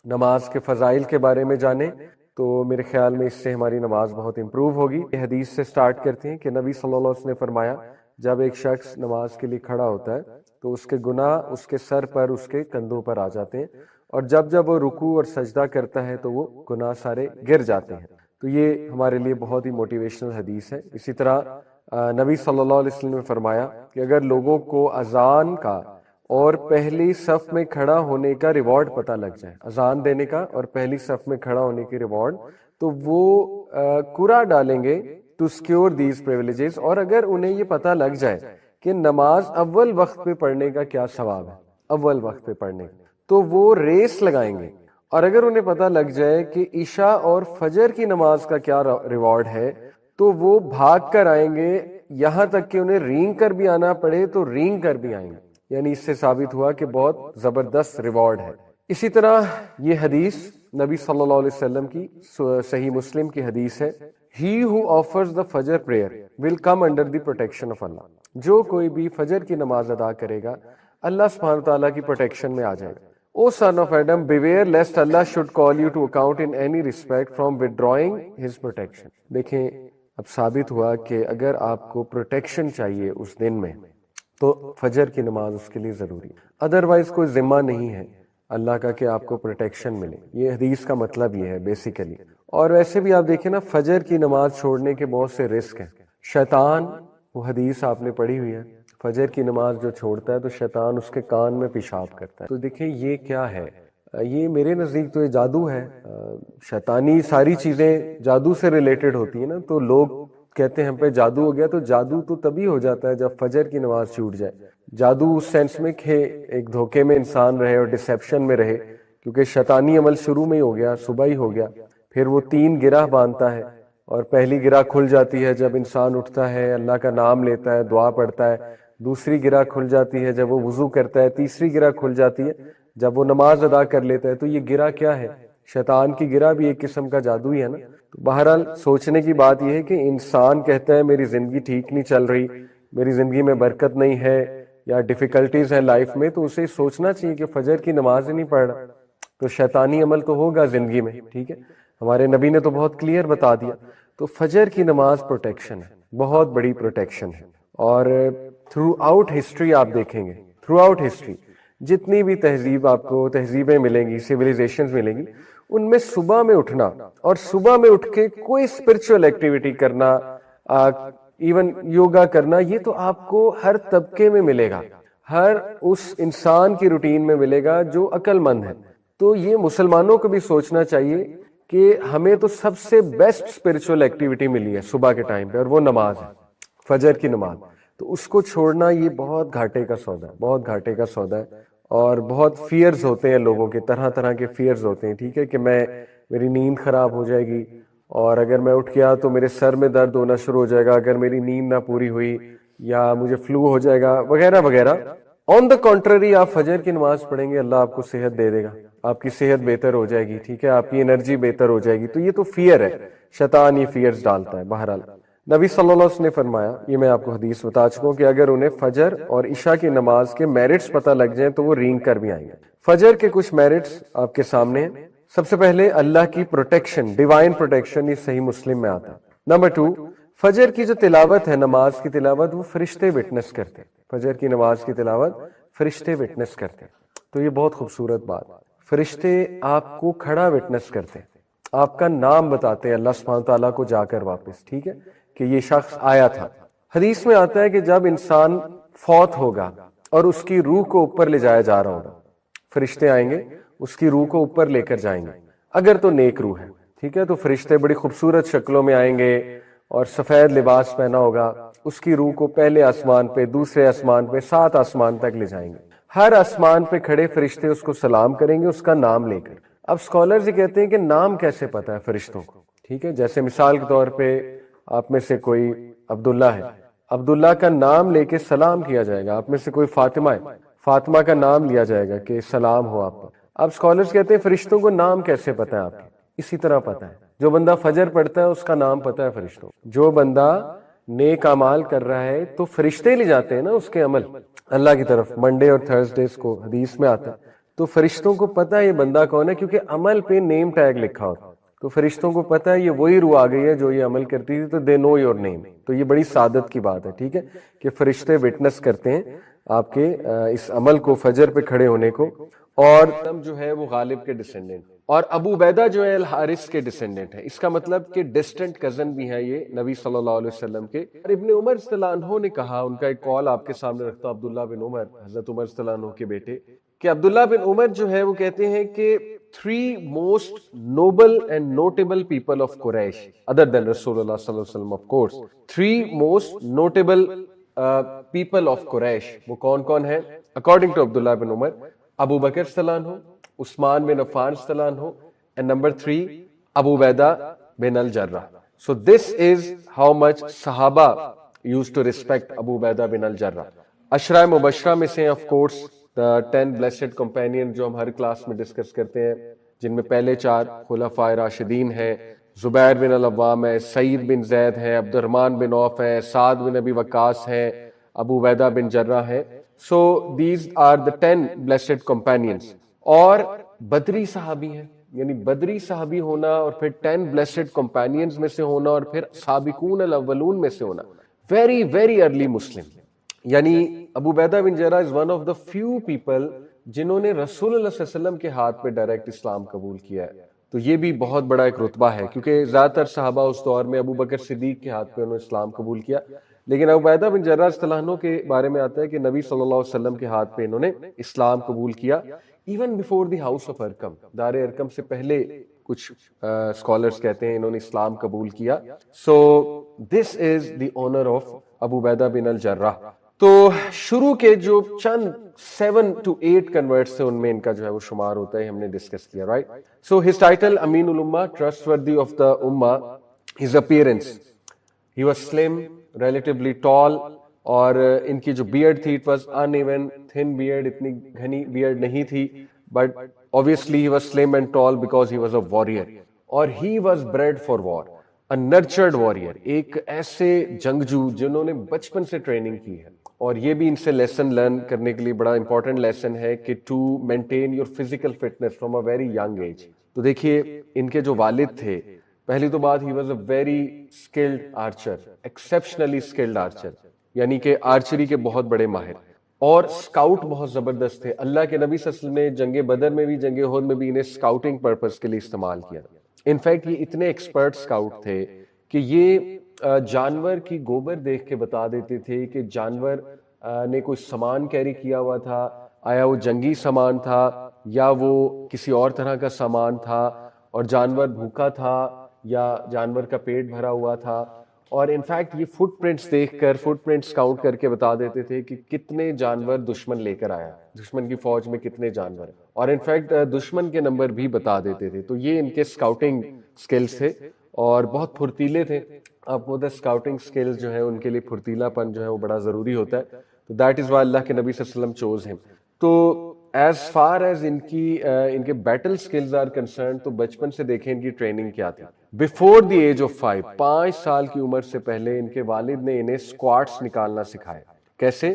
نماز کے فضائل کے بارے میں جانیں. تو میرے خیال میں اس سے ہماری نماز بہت امپروو ہوگی. یہ حدیث سے سٹارٹ کرتے ہیں کہ نبی صلی اللہ علیہ وسلم نے فرمایا، جب ایک شخص نماز کے لیے کھڑا ہوتا ہے تو اس کے گناہ اس کے سر پر، اس کے کندھوں پر آ جاتے ہیں، اور جب وہ رکوع اور سجدہ کرتا ہے تو وہ گناہ سارے گر جاتے ہیں. تو یہ ہمارے لیے بہت ہی موٹیویشنل حدیث ہے. اسی طرح نبی صلی اللہ علیہ وسلم نے فرمایا کہ اگر لوگوں کو اذان کا اور پہلی صف میں کھڑا ہونے کا ریوارڈ پتہ لگ جائے، اذان دینے کا اور پہلی صف میں کھڑا ہونے کے ریوارڈ، تو وہ قرعہ ڈالیں گے ٹو سکیور دیز پریویلیجز. اور اگر انہیں یہ پتہ لگ جائے کہ نماز اول وقت پہ پڑھنے کا کیا ثواب ہے، اول وقت پہ پڑھنے کا، تو وہ ریس لگائیں گے. اور اگر انہیں پتہ لگ جائے کہ عشاء اور فجر کی نماز کا کیا ریوارڈ ہے، تو وہ بھاگ کر آئیں گے، یہاں تک کہ انہیں رینگ کر بھی آنا پڑے تو رینگ کر بھی آئیں گے. یعنی اس سے ثابت ہوا کہ بہت زبردست ریوارڈ ہے. اسی طرح یہ حدیث نبی صلی اللہ علیہ وسلم کی صحیح مسلم کی حدیث ہے، He who offers the Fajr prayer will come under the protection of Allah. جو کوئی بھی فجر کی نماز ادا کرے گا اللہ سبحانہ تعالیٰ کی پروٹیکشن میں آ جائے گا. O son of Adam, beware lest Allah should call you to account in any respect from withdrawing his protection. دیکھیں اب ثابت ہوا کہ اگر آپ کو پروٹیکشن چاہیے اس دن میں تو فجر کی نماز اس کے لیے ضروری ہے. ادروائز کوئی ذمہ نہیں ہے. اللہ کا کہ آپ کو پروٹیکشن ملے. یہ حدیث کا مطلب یہ ہے بیسیکلی. اور ویسے بھی آپ دیکھیں نا فجر کی نماز چھوڑنے کے بہت سے رسک ہیں. شیطان، وہ حدیث آپ نے پڑھی ہوئی ہے، فجر کی نماز جو چھوڑتا ہے تو شیطان اس کے کان میں پیشاب کرتا ہے. تو دیکھیں یہ کیا ہے، یہ میرے نزدیک تو یہ جادو ہے. شیطانی ساری چیزیں جادو سے ریلیٹڈ ہوتی ہیں نا، تو لوگ کہتے ہیں ہم پہ جادو ہو گیا. تو جادو تو تبھی ہو جاتا ہے جب فجر کی نماز چھوٹ جائے. جادو اس سینس میں کہ ایک دھوکے میں انسان رہے اور ڈسیپشن میں رہے، کیونکہ شیطانی عمل شروع میں ہی ہو گیا، صبح ہی ہو گیا. پھر وہ 3 گرہ باندھتا ہے، اور پہلی گرہ کھل جاتی ہے جب انسان اٹھتا ہے، اللہ کا نام لیتا ہے، دعا پڑھتا ہے. دوسری گرہ کھل جاتی ہے جب وہ وضو کرتا ہے. تیسری گرہ کھل جاتی ہے جب وہ نماز ادا کر لیتا ہے. تو یہ گرہ کیا ہے؟ شیطان کی گرہ بھی ایک قسم کا جادو ہی ہے نا. تو بہرحال سوچنے کی بات یہ ہے کہ انسان کہتا ہے میری زندگی ٹھیک نہیں چل رہی، میری زندگی میں برکت نہیں ہے، یا ڈیفیکلٹیز ہیں لائف میں، تو اسے سوچنا چاہیے کہ فجر کی نماز ہی نہیں پڑھ رہا تو شیطانی عمل تو ہوگا زندگی میں. ٹھیک ہے، ہمارے نبی نے تو بہت کلیئر بتا دیا. تو فجر کی نماز پروٹیکشن ہے، بہت بڑی پروٹیکشن ہے. اور تھرو آؤٹ ہسٹری آپ دیکھیں گے، تھرو آؤٹ ہسٹری جتنی بھی تہذیب آپ کو تہذیبیں ملیں گی، سویلائزیشنز ملیں گی، ان میں صبح میں اٹھنا اور صبح میں اٹھ کے کوئی اسپرچل ایکٹیویٹی کرنا، ایون یوگا کرنا، یہ تو آپ کو ہر طبقے میں ملے گا، ہر اس انسان کی روٹین میں ملے گا جو عقل مند ہے. تو یہ مسلمانوں کو بھی سوچنا چاہیے کہ ہمیں تو سب سے بیسٹ اسپرچل ایکٹیویٹی ملی ہے صبح کے ٹائم پہ، اور وہ نماز ہے، فجر کی نماز. تو اس کو چھوڑنا یہ بہت گھاٹے کا سودا ہے، بہت گھاٹے کا سودا ہے. اور بہت فیئرز ہوتے ہیں لوگوں کے، طرح طرح کے فیئرز ہوتے ہیں. ٹھیک ہے، کہ میری نیند خراب ہو جائے گی، اور اگر میں اٹھ گیا تو میرے سر میں درد ہونا شروع ہو جائے گا اگر میری نیند نہ پوری ہوئی، یا مجھے فلو ہو جائے گا وغیرہ وغیرہ. آن دا کنٹرری آپ فجر کی نماز پڑھیں گے، اللہ آپ کو صحت دے دے گا، آپ کی صحت بہتر ہو جائے گی. ٹھیک ہے، آپ کی انرجی بہتر ہو جائے گی. تو یہ تو فیئر ہے، شیطان یہ فیئرز ڈالتا ہے. بہرحال نبی صلی اللہ علیہ وسلم نے فرمایا، یہ میں آپ کو حدیث بتا چکا ہوں، کہ اگر انہیں فجر اور عشاء کی نماز کے میرٹس پتہ لگ جائیں تو وہ رینگ کر بھی آئیں گے. فجر کے کچھ میرٹس آپ کے سامنے ہیں. سب سے پہلے اللہ کی پروٹیکشن، ڈیوائن پروٹیکشن، یہ صحیح مسلم میں آتا ہے. نمبر 2، فجر کی جو تلاوت ہے، نماز کی تلاوت، وہ فرشتے وٹنس کرتے ہیں. فجر کی نماز کی تلاوت فرشتے وٹنس کرتے ہیں. تو یہ بہت خوبصورت بات، فرشتے آپ کو کھڑا وٹنس کرتے ہیں، آپ کا نام بتاتے ہیں اللہ سبحانہ تعالیٰ کو جا کر واپس. ٹھیک ہے، کہ یہ شخص آیا تھا. حدیث میں آتا ہے کہ جب انسان فوت ہوگا اور اس کی روح کو اوپر لے جایا جا رہا ہوگا، فرشتے آئیں گے اس کی روح کو اوپر لے کر جائیں گے، اگر تو نیک روح ہے. ٹھیک ہے، تو فرشتے بڑی خوبصورت شکلوں میں آئیں گے اور سفید لباس پہنا ہوگا، اس کی روح کو پہلے آسمان پہ، دوسرے آسمان پہ، 7 آسمان تک لے جائیں گے. ہر آسمان پہ کھڑے فرشتے اس کو سلام کریں گے اس کا نام لے کر. اب اسکالرز یہ کہتے ہیں کہ نام کیسے پتا ہے فرشتوں کو؟ ٹھیک ہے، جیسے مثال کے طور پہ آپ میں سے کوئی عبداللہ ہے، عبداللہ کا نام لے کے سلام کیا جائے گا. آپ میں سے کوئی فاطمہ ہے، فاطمہ کا نام لیا جائے گا کہ سلام ہو آپ پر. اب اسکالرز کہتے ہیں فرشتوں کو نام کیسے پتا ہے آپ کے؟ اسی طرح پتا ہے، جو بندہ فجر پڑھتا ہے اس کا نام پتا ہے فرشتوں. جو بندہ نیک اعمال کر رہا ہے تو فرشتے لے جاتے ہیں نا اس کے عمل اللہ کی طرف، منڈے اور تھرسڈیز کو حدیث میں آتا ہے. تو فرشتوں کو پتا ہے یہ بندہ کون ہے، کیونکہ عمل پہ نیم ٹیگ لکھا ہوتا. تو فرشتوں کو پتا ہے یہ وہی روح آ گئی ہے جو یہ عمل کرتی تھی، تو دے نو یور نیم. تو یہ بڑی سعادت کی بات ہے. ٹھیک ہے، کہ فرشتے وٹنس کرتے ہیں آپ کے اس عمل کو، فجر پہ کھڑے ہونے کو. اور جو ہے وہ غالب کے ڈسینڈنٹ، اور ابو عبیدہ جو ہے الحارث کے ڈسینڈنٹ ہے. اس کا مطلب کہ ڈسٹنٹ کزن بھی ہیں یہ نبی صلی اللہ علیہ وسلم کے. اور ابن عمر رضی اللہ عنہ نے کہا، ان کا ایک قول آپ کے سامنے رکھتا ہوں، عبداللہ بن عمر، حضرت عمر رضی اللہ عنہ کے بیٹے، کہ عبداللہ بن عمر جو ہے وہ کہتے ہیں کہ 3 most noble and notable people of Quraysh other than Rasulullah sallallahu alaihi wasallam, of course, 3 most notable people of Quraysh، وہ کون کون ہیں according to عبداللہ بن عمر؟ ابو بکر صلی اللہ عنہ، عثمان بن عفان صلی اللہ عنہ، and number 3 Abu Ubaidah bin الجرہ. So this is how much صحابہ used to respect Abu Ubaidah bin الجرہ. عشرہ مبشرہ میں سے of course the 10 blessed companion جو ہم ہر کلاس میں ڈسکس کرتے ہیں، جن میں پہلے 4 خلفائے راشدین ہیں، زبیر بن العوام ہے، سعید بن زید ہے، عبد الرحمن بن عوف ہے، سعد بن ابی وقاص ہے، ابو عبیدہ بن جرہ ہے. So these are the 10 blessed companions. اور بدری صحابی ہیں، یعنی بدری صحابی ہونا اور پھر 10 blessed companions میں سے ہونا اور پھر سابقون الاولون میں سے ہونا، very very early Muslim. یعنی ابو Ubaidah bin جرہ is one of the few people جنہوں نے رسول اللہ صلی اللہ علیہ وسلم کے ہاتھ پہ ڈائریکٹ اسلام قبول کیا ہے. تو یہ بھی بہت بڑا ایک رتبہ ہے، کیونکہ زیادہ تر صحابہ اس دور میں ابو بکر صدیق کے ہاتھ پہ انہوں نے اسلام قبول کیا، لیکن ابو عبیدہ بن جراح رضی اللہ عنہ کے بارے میں آتا ہے کہ نبی صلی اللہ علیہ وسلم کے ہاتھ پہ انہوں نے اسلام قبول کیا، even before the house of Arqam, دار ارکم سے پہلے کچھ اسکالرس کہتے ہیں انہوں نے اسلام قبول کیا. سو دس از دی آنر آف ابو عبیدہ بن الجراح. تو شروع کے جو چند 7 to 8 کنورٹس تھے ان میں ان کا جو ہے وہ شمار ہوتا ہے، ہم نے ڈسکس کیا، رائٹ. سو ہز ٹائٹل امین الامہ، trustworthy of the ummah. His appearance, he was slim, relatively tall, اور ان کی جو بیئرڈ تھی it was uneven, thin beard, اتنی گھنی بیئرڈ نہیں تھی، but obviously he was slim and tall because he was a warrior، اور he was bred for war، a nurtured warrior، ایک ایسے جنگجو جنہوں نے بچپن سے ٹریننگ کی ہے. اور یہ بھی ان سے لیسن لرن کرنے کے لیے بڑا امپورٹنٹ لیسن ہے کہ to maintain your physical fitness from a very young age. تو دیکھیے ان کے جو والد تھے، پہلی تو بات، he was a very skilled Archer, exceptionally skilled Archer, یعنی کہ آرچری کے بہت بڑے ماہر، اور اسکاؤٹ بہت زبردست تھے. اللہ کے نبی صلی اللہ علیہ وسلم نے جنگ بدر میں بھی، جنگ احد میں بھی انہیں اسکاؤٹنگ پرپز کے لیے استعمال کیا. انفیکٹ یہ اتنے ایکسپرٹ اسکاؤٹ تھے کہ یہ جانور کی گوبر دیکھ کے بتا دیتے تھے کہ جانور نے کوئی سامان کیری کیا ہوا تھا، آیا وہ جنگی سامان تھا یا وہ کسی اور طرح کا سامان تھا، اور جانور بھوکا تھا یا جانور کا پیٹ بھرا ہوا تھا. اور انفیکٹ یہ فٹ پرنٹس دیکھ کر، فٹ پرنٹس کاؤنٹ کر کے بتا دیتے تھے کہ کتنے جانور دشمن لے کر آیا، دشمن کی فوج میں کتنے جانور، اور انفیکٹ دشمن کے نمبر بھی بتا دیتے تھے. تو یہ ان کے اسکاؤٹنگ سکلز تھے اور بہت پھرتیلے تھے. آپ کو اسکاؤٹنگ سکلز جو ہے ان کے لیے پھرتیلا پن جو ہے وہ بڑا ضروری ہوتا ہے. تو دیٹ از وائی اللہ کے نبی صلی اللہ علیہ وسلم چوز ہم. تو ایز فار ایز ان کے بیٹل سکلز آر کنسرن، تو بچپن سے دیکھیں ان کی ٹریننگ کیا تھی. بیفور دی ایج آف 5 سال کی عمر سے پہلے ان کے والد نے انہیں اسکواٹس نکالنا سکھایا. کیسے؟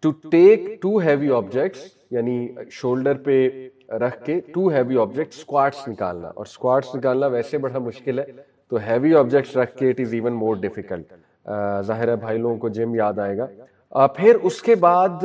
ٹو ٹیک 2 ہیوی آبجیکٹس، یعنی شولڈر پہ رکھ کے 2 ہیوی آبجیکٹ اسکواٹس نکالنا. اور اسکواٹس نکالنا ویسے بڑا مشکل ہے، تو ہیوی آبجیکٹس رکھ کے it is even more difficult. ظاہر ہے بھائی لوگوں کو جم یاد آئے گا. پھر اس کے بعد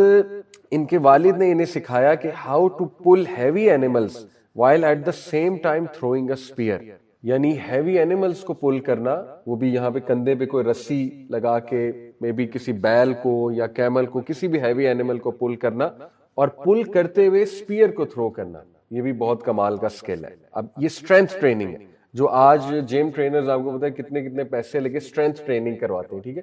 ان کے والد نے انہیں سکھایا کہ how to pull heavy animals while at the same time throwing a spear, یعنی ہیوی اینیملز کو پل کرنا، وہ بھی یہاں پہ کندھے پہ کوئی رسی لگا کے، مے بی کسی بیل کو یا کیمل کو، کسی بھی ہیوی اینیمل کو پل کرنا، اور پل کرتے ہوئے اسپیئر کو تھرو کرنا. یہ بھی بہت کمال کا سکل ہے. اب یہ اسٹرینتھ ٹریننگ ہے، جو آج جم ٹرینرز آپ کو پتا ہے کتنے کتنے پیسے لے کے اسٹرینتھ ٹریننگ کرواتے ہیں. ٹھیک ہے،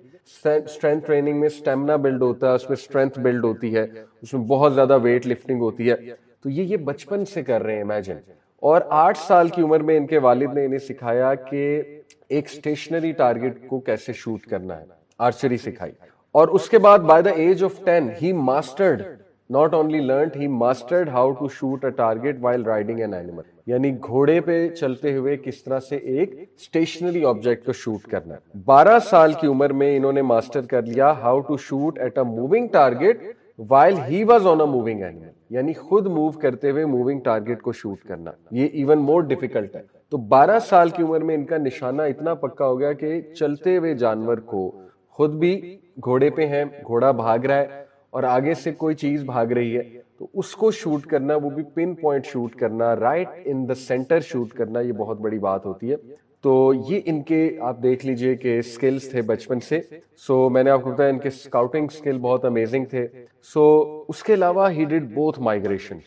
اسٹرینتھ ٹریننگ میں اسٹیمنا بلڈ ہوتا ہے، اس میں اسٹرینتھ بلڈ ہوتی ہے، اس میں بہت زیادہ ویٹ لفٹنگ ہوتی ہے. تو یہ بچپن سے کر رہے ہیں، امیجن. اور 8 سال کی عمر میں ان کے والد نے انہیں سکھایا کہ ایک اسٹیشنری ٹارگٹ کو کیسے شوٹ کرنا ہے، آرچری سکھائی. اور اس کے بعد by the age of 10 he mastered, not only learned, he mastered how to shoot a target while riding an animal، یعنی گھوڑے پہ چلتے ہوئے کس طرح سے ایک اسٹیشنری آبجیکٹ کو شوٹ کرنا. 12 سال کی عمر میں انہوں نے ماسٹر کر لیا how to shoot at a moving target while he was on a moving animal، یعنی خود موو کرتے ہوئے موونگ ٹارگٹ کو شوٹ کرنا. یہ ایون مور ڈیفیکلٹ ہے. تو 12 سال کی عمر میں ان کا نشانہ اتنا پکا ہو گیا کہ چلتے ہوئے جانور کو، خود بھی گھوڑے پہ ہیں، گھوڑا بھاگ رہا ہے اور آگے سے کوئی چیز بھاگ رہی ہے، تو اس کو شوٹ کرنا، وہ بھی پن پوائنٹ شوٹ کرنا، رائٹ ان دا سینٹر شوٹ کرنا، یہ بہت بڑی بات ہوتی ہے. تو یہ ان کے آپ دیکھ لیجئے کہ سکلز تھے بچپن سے. سو میں نے آپ کو بتایا ان کے اسکاؤٹنگ سکل بہت امیزنگ تھے. سو اس کے علاوہ he did both migration.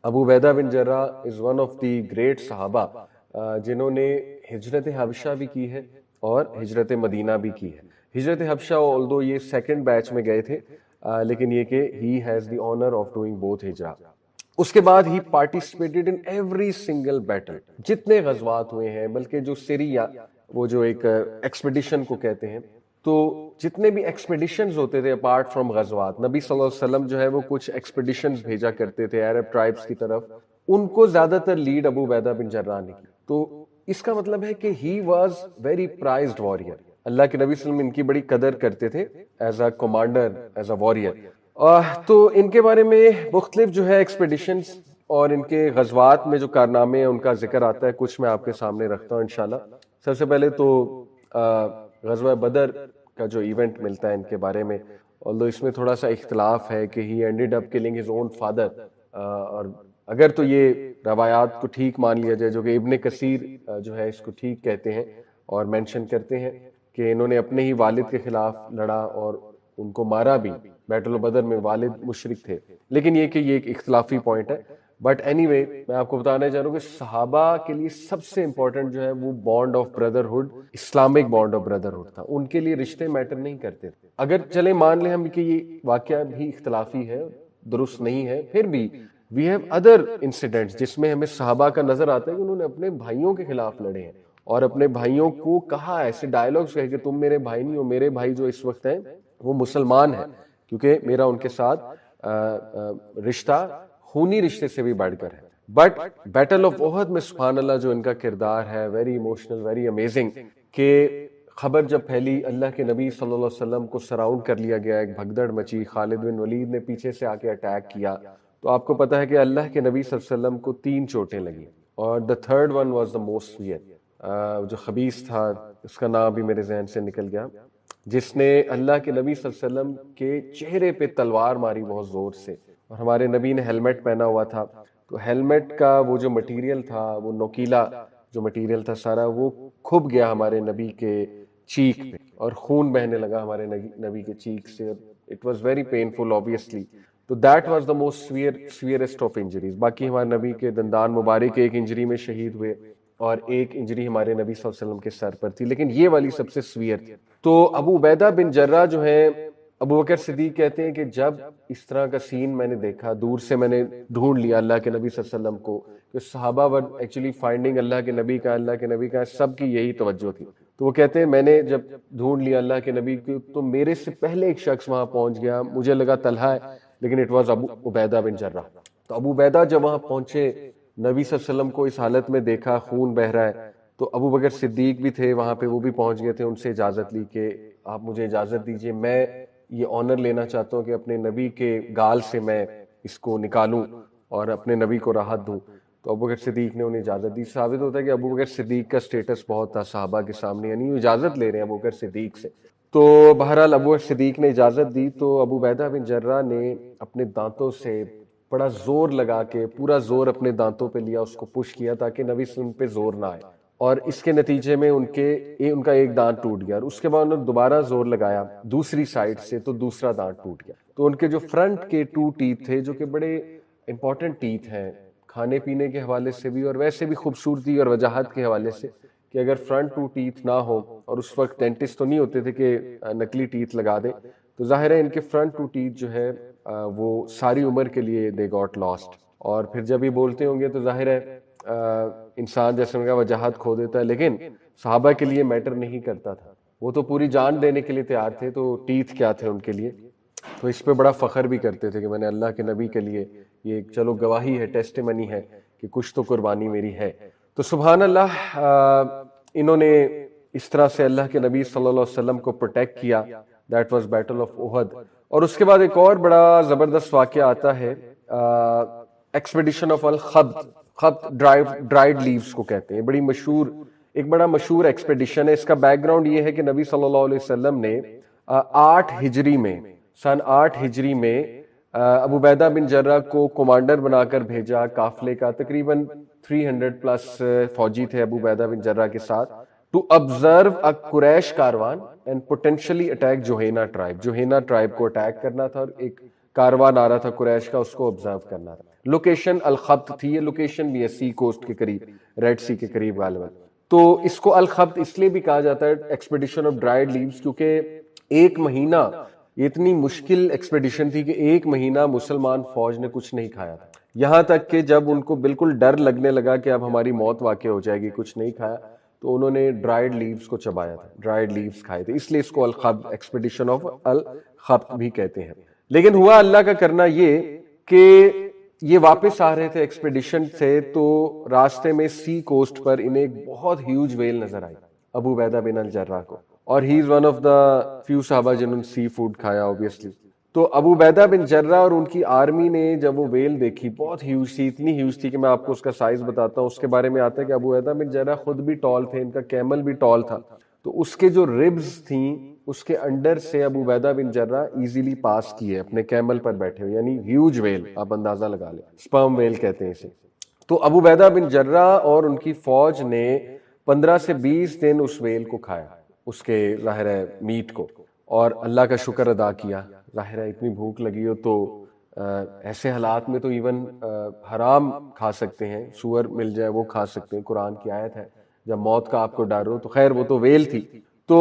Abu Ubaidah bin Jarrah is one of the great صحابہ جنہوں نے ہجرت حبشہ بھی کی ہے اور ہجرت مدینہ بھی کی ہے. ہجرت حبشہ although یہ سیکنڈ بیچ میں گئے تھے، لیکن یہ کہ he has the honor of doing both ہجرہ. اس کے بعد ہی participated in every single battle، جتنے غزوات ہوئے ہیں، بلکہ جو سیریا، وہ جو ایک ایکسپیڈیشن کو کہتے ہیں، تو جتنے بھی ایکسپیڈیشنز ہوتے تھے اپارٹ فرام غزوات، نبی صلی اللہ علیہ وسلم جو ہے وہ کچھ ایکسپیڈیشنز بھیجا کرتے تھے عرب ٹرائبس کی طرف، ان کو زیادہ تر لیڈ ابو عبیدہ بن جراح نے کی. تو اس کا مطلب ہے کہ he was very prized warrior. اللہ کے نبی صلی اللہ علیہ وسلم ان کی بڑی قدر کرتے تھے as a commander, as a warrior. تو ان کے بارے میں مختلف جو ہے ایکسپیڈیشنز اور ان کے غزوات میں جو کارنامے ہیں ان کا ذکر آتا ہے. کچھ میں آپ کے سامنے رکھتا ہوں انشاءاللہ. سب سے پہلے تو غزوہ بدر کا جو ایونٹ ملتا ہے ان کے بارے میں، although اس میں تھوڑا سا اختلاف ہے کہ he ended up killing his own father اور اگر تو یہ روایات کو ٹھیک مان لیا جائے، جو کہ ابن کثیر جو ہے اس کو ٹھیک کہتے ہیں اور مینشن کرتے ہیں کہ انہوں نے اپنے ہی والد کے خلاف لڑا اور ان کو مارا بھی، بیٹل بدر میں والد مشرک تھے، لیکن یہ کہ یہ ایک اختلافی پوائنٹ ہے. بٹ اینی وے میں آپ کو بتانا چاہ رہا ہوں کہ صحابہ کے لیے سب سے امپورٹنٹ جو ہے وہ bond of brotherhood, Islamic bond of brotherhood تھا. ان کے لیے رشتے میٹر نہیں کرتے تھے. اگر چلے مان لیں ہم کہ یہ واقعہ بھی اختلافی ہے، درست نہیں ہے، پھر بھی وی ہیو ادر انسیڈنٹس جس میں ہمیں صحابہ کا نظر آتا ہے کہ انہوں نے اپنے بھائیوں کے خلاف لڑے ہیں اور اپنے بھائیوں کو کہا، ایسے ڈائلاگز کہے کہ تم میرے بھائی نہیں ہو، میرے بھائی جو اس وقت ہیں وہ مسلمان ہیں، کیونکہ میرا ان کے ساتھ رشتہ خونی رشتے سے بھی بڑھ کر ہے. بٹ بیٹل آف احد میں سبحان اللہ جو ان کا کردار ہے، ویری ایموشنل، ویری امیزنگ، کہ خبر جب پھیلی اللہ کے نبی صلی اللہ علیہ وسلم کو سراؤنڈ کر لیا گیا، ایک بھگدڑ مچی، خالد بن ولید نے پیچھے سے آ کے اٹیک کیا، تو آپ کو پتا ہے کہ اللہ کے نبی صلی اللہ علیہ وسلم کو 3 چوٹیں لگی اور the third one was the most severe. جو خبیث تھا، اس کا نام بھی میرے ذہن سے نکل گیا، جس نے اللہ کے نبی صلی اللہ علیہ وسلم کے چہرے پہ تلوار ماری بہت زور سے، اور ہمارے نبی نے ہیلمٹ پہنا ہوا تھا، تو ہیلمٹ کا وہ جو مٹیریل تھا، وہ نوکیلا جو مٹیریل تھا سارا، وہ کھب گیا ہمارے نبی کے چیک پہ اور خون بہنے لگا ہمارے نبی کے چیک سے. It was very painful obviously. تو that was the most سیویئرسٹ of injuries. باقی ہمارے نبی کے دندان مبارک ایک انجری میں شہید ہوئے اور ایک انجری ہمارے نبی صلی اللہ علیہ وسلم کے سر پر تھی، لیکن یہ والی سب سے سیویئر تھی. تو ابو عبیدہ بن جرہ جو ہیں، ابو بکر صدیق کہتے ہیں کہ جب اس طرح کا سین میں نے دیکھا، دور سے میں نے ڈھونڈ لیا اللہ کے نبی صلی اللہ علیہ وسلم کو، کہ صحابہ ور ایکچولی فائنڈنگ اللہ کے نبی کا، اللہ کے نبی کا، سب کی یہی توجہ تھی. تو وہ کہتے ہیں میں نے جب ڈھونڈ لیا اللہ کے نبی کو، تو میرے سے پہلے ایک شخص وہاں پہنچ گیا، مجھے لگا طلحہ ہے، لیکن it was Abu Ubaidah bin جرہ. تو ابو عبیدہ جب وہاں پہنچے، نبی صلی اللہ علیہ وسلم کو اس حالت میں دیکھا، خون بہ رہا ہے، تو ابو بکر صدیق بھی تھے وہاں پہ، وہ بھی پہنچ گئے تھے، ان سے اجازت لی کہ آپ مجھے اجازت دیجئے، میں یہ آنر لینا چاہتا ہوں کہ اپنے نبی کے گال سے میں اس کو نکالوں اور اپنے نبی کو راحت دوں. تو ابو بکر صدیق نے انہیں اجازت دی. ثابت ہوتا ہے کہ ابو بکر صدیق کا سٹیٹس بہت تھا صحابہ کے سامنے، یعنی وہ اجازت لے رہے ہیں ابو بکر صدیق سے. تو بہرحال ابو بکر صدیق نے اجازت دی، تو ابو عبیدہ بن جرہ نے اپنے دانتوں سے بڑا زور لگا کے، پورا زور اپنے دانتوں پہ لیا، اس کو پش کیا تاکہ نبی صلی اللہ علیہ وسلم پہ زور نہ آئے، اور اس کے نتیجے میں ان کا ایک دانت ٹوٹ گیا، اور اس کے بعد انہوں نے دوبارہ زور لگایا دوسری سائڈ سے، تو دوسرا دانت ٹوٹ گیا. تو ان کے جو فرنٹ کے 2 ٹیتھ تھے، جو کہ بڑے امپورٹنٹ ٹیتھ ہیں کھانے پینے کے حوالے سے بھی اور ویسے بھی خوبصورتی اور وجاہت کے حوالے سے، کہ اگر فرنٹ 2 ٹیتھ نہ ہو، اور اس وقت ڈینٹسٹ تو نہیں ہوتے تھے کہ نکلی ٹیتھ لگا دیں، تو ظاہر ہے ان کے فرنٹ 2 ٹیتھ جو ہے وہ ساری عمر کے لیے دے گاٹ لاسٹ. اور پھر جب یہ بولتے ہوں گے تو ظاہر ہے انسان جیسے ان کا وجاہت کھو دیتا ہے، لیکن صحابہ کے لیے میٹر نہیں کرتا تھا، وہ تو پوری جان دینے کے لیے تیار تھے، تو ٹیتھ کیا تھے ان کے لیے. تو اس پہ بڑا فخر بھی کرتے تھے کہ میں نے اللہ کے نبی کے لیے، یہ چلو گواہی ہے، ٹیسٹیمنی ہے کہ کچھ تو قربانی میری ہے. تو سبحان اللہ، انہوں نے اس طرح سے اللہ کے نبی صلی اللہ علیہ وسلم کو پروٹیکٹ کیا. دیٹ واز بیٹل آف احد. اور اس کے بعد ایک اور بڑا زبردست واقعہ آتا ہے، ایکسپیڈیشن آف الخبط. خبط ڈرائیڈ لیوز کو کہتے ہیں، بڑی مشہور، ایک بڑا مشہور ایکسپیڈیشن ہے. اس کا بیک گراؤنڈ یہ ہے کہ نبی صلی اللہ علیہ وسلم نے 8 ہجری میں، سن 8 ہجری میں ابو عبیدہ بن جرہ کو کمانڈر بنا کر بھیجا قافلے کا. تقریباً 300 پلس فوجی تھے ابو عبیدہ بن جرہ کے ساتھ، ٹو observe a قریش کاروان and potentially attack Juhaynah tribe. Juhaynah tribe کو اٹیک کرنا تھا، اور ایک کاروان آ رہا تھا قریش کا، اس کو آبزرو کرنا تھا. لوکیشن الخبط تھی، یہ لوکیشن بھی ہے سی کوسٹ کے قریب، ریڈ سی کے قریب غالباً. تو اس کو الخبط اس لیے بھی کہا جاتا ہے ایکسپیڈیشن آف ڈرائیڈ لیوز، کیونکہ 1 مہینہ، یہ اتنی مشکل ایکسپیڈیشن تھی کہ 1 مہینہ مسلمان فوج نے کچھ نہیں کھایا تھا، یہاں تک کہ جب ان کو بالکل ڈر لگنے لگا کہ اب ہماری موت واقع ہو جائے گی، کچھ نہیں کھایا، تو انہوں نے ڈرائیڈ لیوز کو چبایا تھا، ڈرائیڈ لیوز کھائے تھے، اس لیے اس کو الخبط، ایکسپیڈیشن آف الخبط بھی کہتے ہیں. لیکن ہوا اللہ کا کرنا یہ کہ یہ واپس آ رہے تھے ایکسپیڈیشن سے، تو راستے میں سی کوسٹ پر انہیں ایک بہت ہیوج ویل نظر آئی ابو عبیدہ بن الجرہ کو، اور he is one of the few صحابہ جنہوں نے سی فوڈ کھایا اوبیسلی. تو ابو عبیدہ بن جرہ اور ان کی آرمی نے جب وہ ویل دیکھی، بہت ہیوج تھی، اتنی ہیوج تھی کہ میں آپ کو اس کا سائز بتاتا ہوں. اس کے بارے میں آتا ہے کہ ابو عبیدہ بن جرہ خود بھی ٹال تھے، ان کا کیمل بھی ٹال تھا، تو اس کے جو ربز تھیں اس کے انڈر سے ابو عبیدہ بن جرہ ایزیلی پاس کیے اپنے کیمل پر بیٹھے ہوئے، یعنی ہیوج ویل، آپ اندازہ لگا لیں، سپرم ویل کہتے ہیں اسے. تو ابو عبیدہ بن جرہ اور ان کی فوج نے 15 سے 20 دن اس ویل کو کھایا، اس کے ظاہر ہے میٹ کو، اور اللہ کا شکر ادا کیا. ظاہر ہے اتنی بھوک لگی ہو تو ایسے حالات میں تو ایون حرام کھا سکتے ہیں، سور مل جائے وہ کھا سکتے ہیں، قرآن کی آیت ہے جب موت کا آپ کو ڈر ہو. تو خیر وہ تو ویل تھی. تو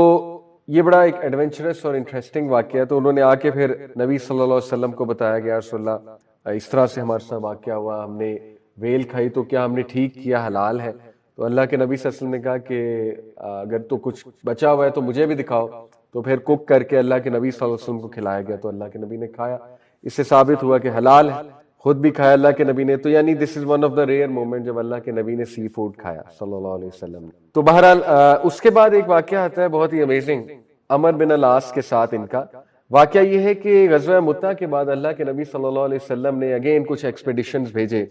یہ بڑا ایک ایڈونچرس اور انٹرسٹنگ واقعہ ہے. تو انہوں نے آ کے پھر نبی صلی اللہ علیہ وسلم کو بتایا کہ یا رسول اللہ اس طرح سے ہمارے ساتھ واقعہ ہوا، ہم نے ویل کھائی تو کیا ہم نے ٹھیک کیا، حلال ہے؟ تو اللہ کے نبی صلی اللہ علیہ وسلم نے کہا کہ اگر تو کچھ بچا ہوا ہے تو مجھے بھی دکھاؤ. تو پھر کوک کر کے اللہ کے نبی صلی اللہ علیہ وسلم کو کھلایا گیا، تو اللہ کے نبی نے کھایا. اس سے ثابت ہوا کہ حلال ہے، خود بھی کھایا اللہ کے نبی نے. تو یعنی this is one of the rare moment جب اللہ کے نبی نے سی فوڈ کھایا صلی اللہ علیہ وسلم. تو بہرحال اس کے بعد ایک واقعہ آتا ہے بہت ہی امیزنگ عمر بن العاص کے ساتھ. ان کا واقعہ یہ ہے کہ غزوہ مؤتہ کے بعد اللہ کے نبی صلی اللہ علیہ وسلم نے اگین کچھ ایکسپیڈیشنز بھیجے.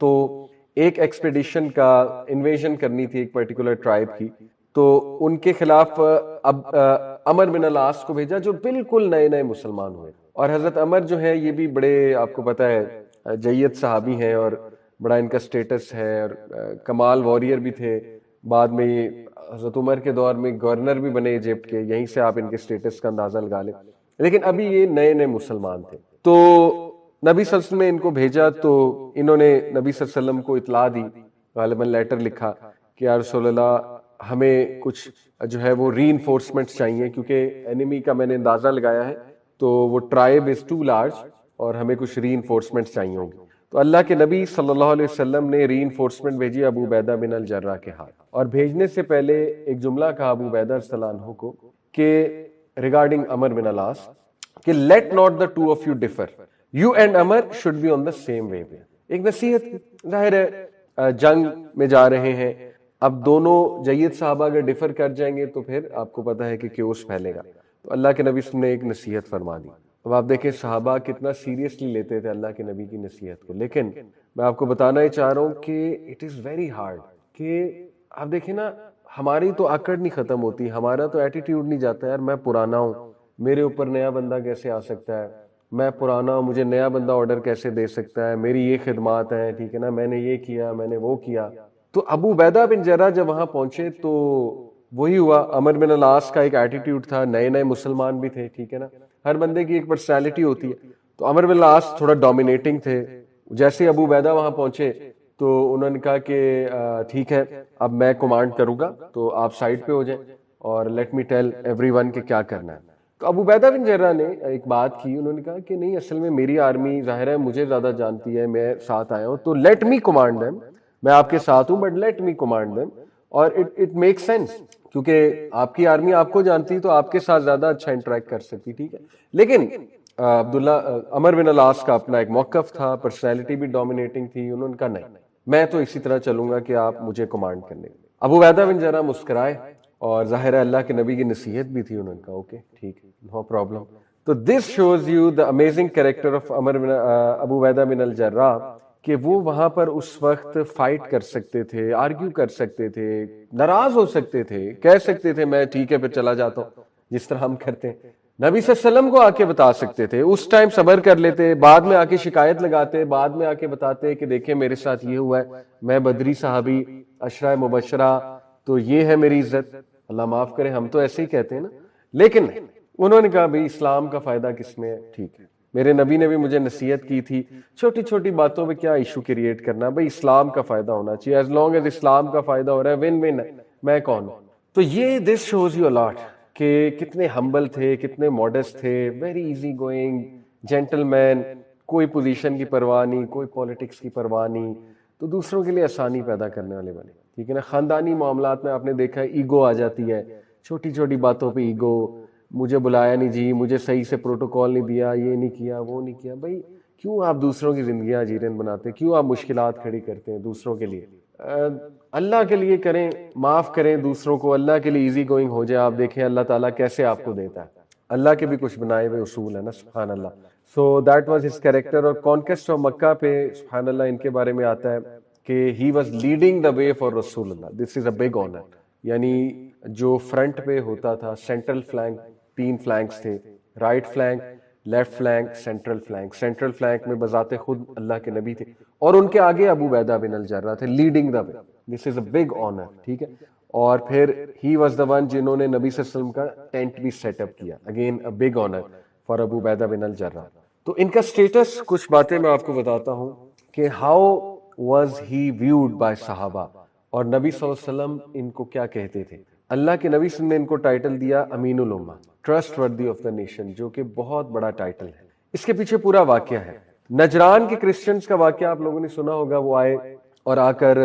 تو ایک ایکسپیڈیشن کا انویژن کرنی تھی ایک پرٹیکولر ٹرائب کی، تو ان کے خلاف اب عمر بن العاص کو بھیجا جو بالکل نئے نئے مسلمان ہوئے. اور حضرت عمر جو ہے یہ بھی بڑے آپ کو پتہ ہے جید صحابی ہیں، اور بڑا ان کا سٹیٹس ہے، اور کمال واریر بھی تھے. بعد میں یہ حضرت عمر کے دور میں گورنر بھی بنے ایجپٹ کے، یہیں سے آپ ان کے سٹیٹس کا اندازہ لگا لیں. لیکن ابھی یہ نئے نئے مسلمان تھے. تو نبی صلی اللہ علیہ وسلم نے ان کو بھیجا، تو انہوں نے نبی صلی اللہ علیہ وسلم کو اطلاع دی، غالباً لیٹر لکھا کہ یا رسول اللہ ہمیں کچھ جو ہے وہ ری انفورسمنٹس چاہیے، کیونکہ اینیمی کا میں نے اندازہ لگایا ہے تو وہ ٹرائب از ٹو لارج اور ہمیں کچھ ری انفورسمنٹس چاہیے ہوں گی. تو اللہ کے نبی صلی اللہ علیہ وسلم نے ری انفورسمنٹ بھیجی ابو عبیدہ بن الجرہ کے ہاتھ. اور بھیجنے سے پہلے ایک جملہ کہا ابو عبیدہ رضی اللہ عنہ کو کہ ریگارڈنگ عمر بن العاص کہ let not the two of you differ, you and Amr should be on the same way. ایک نصیحت، ظاہر ہے جنگ میں جا رہے ہیں، اب دونوں جید صحابہ اگر ڈفر کر جائیں گے تو پھر آپ کو پتہ ہے کہ کیوس پھیلے گا. تو اللہ کے نبی صلی اللہ علیہ وسلم نے ایک نصیحت فرما دی. اب آپ دیکھیں صحابہ کتنا سیریسلی لیتے تھے اللہ کے نبی کی نصیحت کو. لیکن میں آپ کو بتانا ہی چاہ رہا ہوں کہ اٹ از ویری ہارڈ کہ آپ دیکھیں نا، ہماری تو اکڑ نہیں ختم ہوتی، ہمارا تو ایٹیٹیوڈ نہیں جاتا یار میں پرانا ہوں، میرے اوپر نیا بندہ کیسے آ سکتا ہے، میں پرانا ہوں مجھے نیا بندہ آرڈر کیسے دے سکتا ہے، میری یہ خدمات ہیں، ٹھیک ہے نا، میں نے یہ کیا، میں نے وہ کیا. تو ابو عبیدہ بن جرہ جب وہاں پہنچے تو وہی ہوا. عمر بن العاص کا ایک ایٹیٹیوڈ تھا، نئے نئے مسلمان بھی تھے، ٹھیک ہے نا، ہر بندے کی ایک پرسنالٹی ہوتی ہے. تو عمر بن العاص تھوڑا ڈومینیٹنگ تھے. جیسے ابو عبیدہ وہاں پہنچے تو انہوں نے کہا کہ ٹھیک ہے اب میں کمانڈ کروں گا تو آپ سائڈ پہ ہو جائیں اور let me tell every one کہ کیا کرنا ہے. تو ابو عبیدہ بن جرہ نے ایک بات کی، انہوں نے کہا کہ نہیں اصل میں میری آرمی ظاہر ہے مجھے زیادہ جانتی ہے، میں ساتھ آیا ہوں تو لیٹ می کمانڈ دیم، میں آپ کے ساتھ ہوں but let me command them. اور اٹ میک سینس کیونکہ آپ کی آرمی آپ کو جانتی تو آپ کے ساتھ زیادہ اچھا انٹریکٹ کر سکتی، ٹھیک ہے. لیکن عمر بن العاص کا اپنا ایک موقف تھا، پرسنالٹی بھی ڈومینیٹنگ تھی. انہوں نے کہا نہیں میں تو اسی طرح چلوں گا کہ آپ مجھے کمانڈ کرنے. ابو عبیدہ بن جرہ مسکرائے اور ظاہر ہے اللہ کے نبی کی نصیحت بھی تھی، انہوں نے کہا اوکے ٹھیک نو پرابلم. تو this shows you the amazing character of Abu Ubaidah bin al Jarrah کہ وہ وہاں پر اس وقت فائٹ کر سکتے تھے، آرگیو کر سکتے تھے، ناراض ہو سکتے تھے، کہہ سکتے تھے میں ٹھیک ہے پھر چلا جاتا ہوں جس طرح ہم کرتے ہیں. نبی صلی اللہ علیہ وسلم کو آ کے بتا سکتے تھے، اس ٹائم صبر کر لیتے، بعد میں آ کے شکایت لگاتے، بعد میں آ کے بتاتے کہ دیکھیں میرے ساتھ یہ ہوا ہے، میں بدری صحابی، عشرہ مبشرہ، تو یہ ہے میری عزت. اللہ معاف کرے ہم تو ایسے ہی کہتے ہیں نا. لیکن انہوں نے کہا بھئی اسلام کا فائدہ کس میں ہے، ٹھیک ہے میرے نبی نے بھی مجھے نصیحت کی تھی، چھوٹی چھوٹی باتوں پہ کیا ایشو کریٹ کرنا، بھئی اسلام کا فائدہ ہونا چاہیے، ایز لانگ ایز اسلام کا فائدہ ہو رہا ہے ون ون ہے، میں کون ہوں. تو یہ دس شوز یو الاٹ کہ کتنے ہمبل تھے، کتنے ماڈسٹ تھے، ویری ایزی گوئنگ جینٹل مین، کوئی پوزیشن کی پرواہ نہیں، کوئی پولیٹکس کی پرواہ نہیں. تو دوسروں کے لیے آسانی پیدا کرنے والے بنے، ٹھیک ہے نا. خاندانی معاملات میں آپ نے دیکھا ہے ایگو آ جاتی ہے، چھوٹی چھوٹی باتوں پہ ایگو، مجھے بلایا نہیں جی، مجھے صحیح سے پروٹوکول نہیں دیا، یہ نہیں کیا، وہ نہیں کیا. بھائی کیوں آپ دوسروں کی زندگیاں اجیرن بناتے، کیوں آپ مشکلات کھڑی کرتے ہیں دوسروں کے لیے. اللہ کے لیے کریں، معاف کریں دوسروں کو، اللہ کے لیے ایزی گوئنگ ہو جائے. آپ دیکھیں اللہ تعالیٰ کیسے آپ کو دیتا ہے، اللہ کے بھی کچھ بنائے ہوئے اصول ہیں نا، سبحان اللہ. So that was his character. اور کانکویسٹ آف مکہ پہ سبحان اللہ ان کے بارے میں آتا ہے کہ he was leading the way for رسول اللہ، دس از اے بگ آنر. یعنی جو فرنٹ پہ ہوتا تھا سینٹرل فلینک، 3 فلینکس تھے، right flank, left flank, central flank. Central flank میں بذات خود اللہ کے نبی تھے اور ان کے آگے ابو عبیدہ بن الجرہ تھے leading the way. This is a big owner. ٹھیک ہے. اور پھر ہی واز دا ون جنہوں نے نبی صلی اللہ علیہ وسلم کا ٹینٹ بھی سیٹ اپ کیا. Again a big honour for Abu Ubaidah bin al Jarrah. تو ان کا سٹیٹس کچھ باتیں میں آپ کو بتاتا ہوں کہ how was he viewed by صحابہ، اور نبی صلی اللہ علیہ وسلم ان کو کیا کہتے تھے. اللہ کے نبی صلی اللہ علیہ وسلم نے ان کو ٹائٹل دیا امین الامہ، trustworthy of the nation, جو کہ بہت بڑا ٹائٹل ہے. اس کے پیچھے پورا واقعہ ہے. نجران کے کرسچنز کا واقعہ آپ لوگوں نے سنا ہوگا. وہ آئے اور آ کر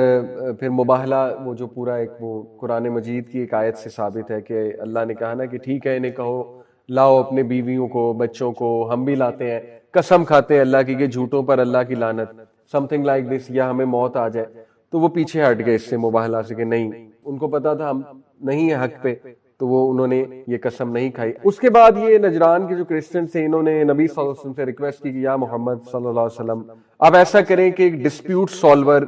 پھر مباہلہ، وہ جو پورا ایک وہ قرآن مجید کی ایک آیت سے ثابت ہے کہ اللہ نے کہا نا کہ ٹھیک ہے انہیں کہو لاؤ اپنے بیویوں کو بچوں کو، ہم بھی لاتے ہیں، قسم کھاتے ہیں اللہ کی کہ جھوٹوں پر اللہ کی لعنت، سم تھنگ لائک دس، یا ہمیں موت آ جائے. تو وہ پیچھے ہٹ گئے اس سے مباہلہ سے کہ نہیں، ان کو پتا تھا ہم نہیں ہے حق پہ، تو وہ انہوں نے یہ قسم نہیں کھائی. اس کے بعد یہ نجران کے جو کرسچن تھے انہوں نے نبی صلی اللہ علیہ وسلم سے ریکویسٹ کی کہ یا محمد صلی اللہ علیہ وسلم آپ ایسا کریں کہ ایک ڈسپیوٹ سالور،